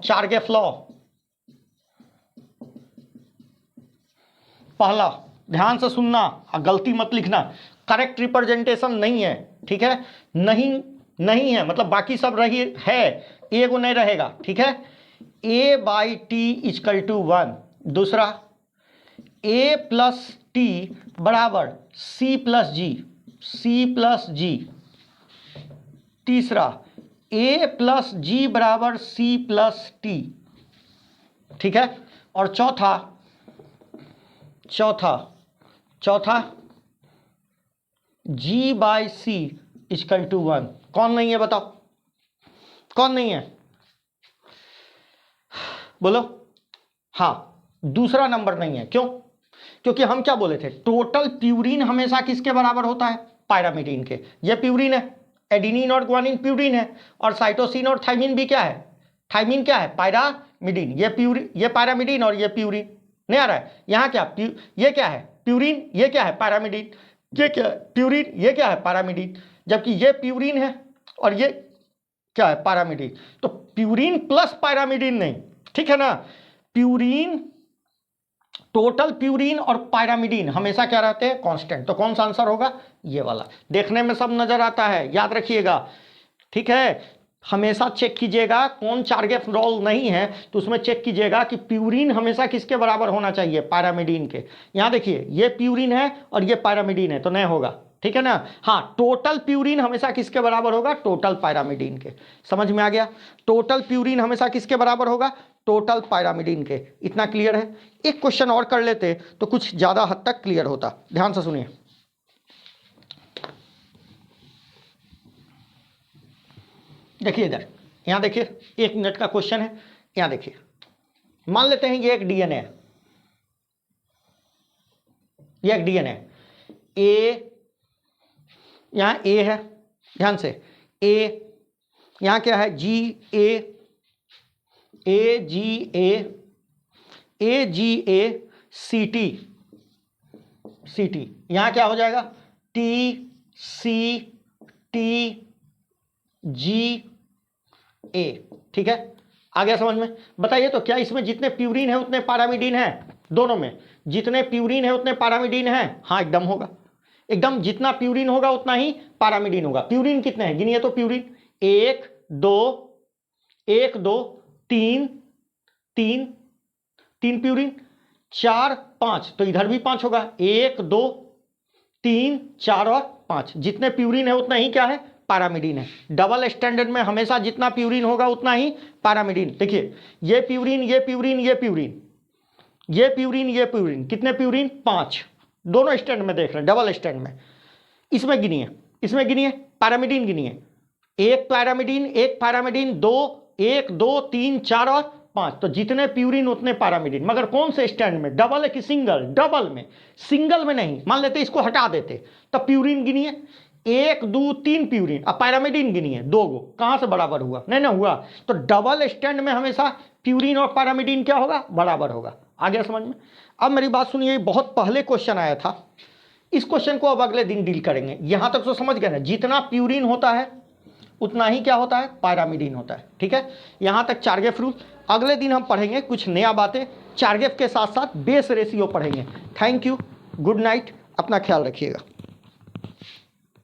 Chargaff law. पहला ध्यान से सुनना, गलती मत लिखना। करेक्ट रिप्रेजेंटेशन नहीं है, ठीक है? नहीं है मतलब बाकी सब रही है, ए को नहीं रहेगा, ठीक है? A/T=1। दूसरा A+T बराबर C+G। तीसरा A+G बराबर C+T, ठीक है? और चौथा G/C=1। कौन नहीं है बताओ? कौन नहीं है? बोलो। हाँ, दूसरा नंबर नहीं है। क्यों? क्योंकि हम क्या बोले थे? टोटल प्यूरिन हमेशा किसके बराबर होता है? पायरामिडीन के। ये प्यूरिन है, एडिनिन और ग्वानिन प्यूरिन है, और साइटोसिन और थाइमिन भी क्या है? थाइमिन क्या है? पायरामिडीन। ये पायरामिडीन और ये प्यूरिन। नहीं आ रहा है? यहाँ क्या? ये क्या है? प्यूरिन। ये क्या है? पायरामिडीन। ये क्या है? प्यूरिन। ये क्या है? पायरामिडीन। जबकि ये प्यूरिन है और ये क्या है? पायरामिडीन। तो प्यूरिन प्लस पायरामिडीन नहीं, ठीक है ना? प्यूरिन, टोटल प्यूरिन और पायरामिडीन हमेशा क्या रहते हैं? कांस्टेंट। तो कौन सा आंसर होगा? ये वाला। देखने में सब नजर आता है, याद रखिएगा, ठीक है? हमेशा चेक कीजिएगा कौन चारगेफ लॉ नहीं है, तो उसमें चेक कीजिएगा कि प्यूरिन हमेशा किसके बराबर होना चाहिए? पायरामिडीन के। यहां देखिए, ये प्यूरिन है और ये पायरामिडीन है, तो नहीं होगा, ठीक है ना? हाँ, टोटल प्यूरिन हमेशा किसके बराबर होगा? टोटल पायरामिडीन के। समझ में आ गया? टोटल प्यूरिन हमेशा किसके बराबर होगा? टोटल पायरामिडीन के। इतना क्लियर है? एक क्वेश्चन और कर लेते तो कुछ ज्यादा हद तक क्लियर होता। ध्यान से सुनिए, देखिए इधर, यहां देखिए, 1 मिनट का क्वेश्चन है। यहां देखिए, मान लेते हैं ये एक डीएनए है, ये एक डीएनए ए, यहां ए है, ध्यान से, ए, यहां क्या है? CT। यहां क्या हो जाएगा? TCTGA, ठीक है? आ गया समझ में? बताइए तो क्या इसमें जितने प्यूरिन है उतने पायरामिडीन है? दोनों में जितने प्यूरिन है उतने पायरामिडीन है? हाँ, एकदम होगा, एकदम। जितना प्यूरिन होगा उतना ही पायरामिडीन होगा। प्यूरिन कितने हैं? गिनिए तो। प्यूरिन 1 2 3 प्यूरिन, 4 5, तो इधर भी 5 होगा। 1 2 3 4 और 5। जितने प्यूरिन है उतना ही क्या है? पायरामिडीन है। डबल स्टैंडर्ड में हमेशा जितना प्यूरिन होगा उतना ही पायरामिडीन। देखिए, ये प्यूरिन, ये प्यूरिन, ये प्यूरिन, ये प्यूरिन, ये प्यूरिन, कितने प्यूरिन? 5। दोनों स्टैंड में देख रहे हैं, डबल स्टैंड में। इसमें गिनिए, इसमें गिनिए, पायरामिडीन गिनिए। 1 पायरामिडीन 2, 1 2 3 4 और 5। तो जितने प्यूरिन उतने पायरामिडीन। मगर कौन से स्टैंड में? डबल है कि सिंगल? डबल में। सिंगल में नहीं। मान लेते इसको हटा देते, तब प्यूरिन गिनिए, 1 2 3 प्यूरिन। अब पायरामिडीन गिनिए, 2 गो। कहां से बराबर हुआ? नहीं ना हुआ। तो डबल स्टैंड में हमेशा प्यूरिन और पायरामिडीन क्या होगा? बराबर होगा। आ गया समझ में? अब मेरी बात सुनिए, बहुत पहले क्वेश्चन आया था, इस क्वेश्चन को अब अगले दिन डील करेंगे। यहां तक तो समझ गए ना? जितना प्यूरिन होता है उतना ही क्या होता है? पायरामिडीन होता है, ठीक है? यहां तक चारगेफ रूल। अगले दिन हम पढ़ेंगे कुछ नया बातें, चारगेफ के साथ साथ बेस रेशियो पढ़ेंगे। थैंक यू, गुड नाइट, अपना ख्याल रखिएगा।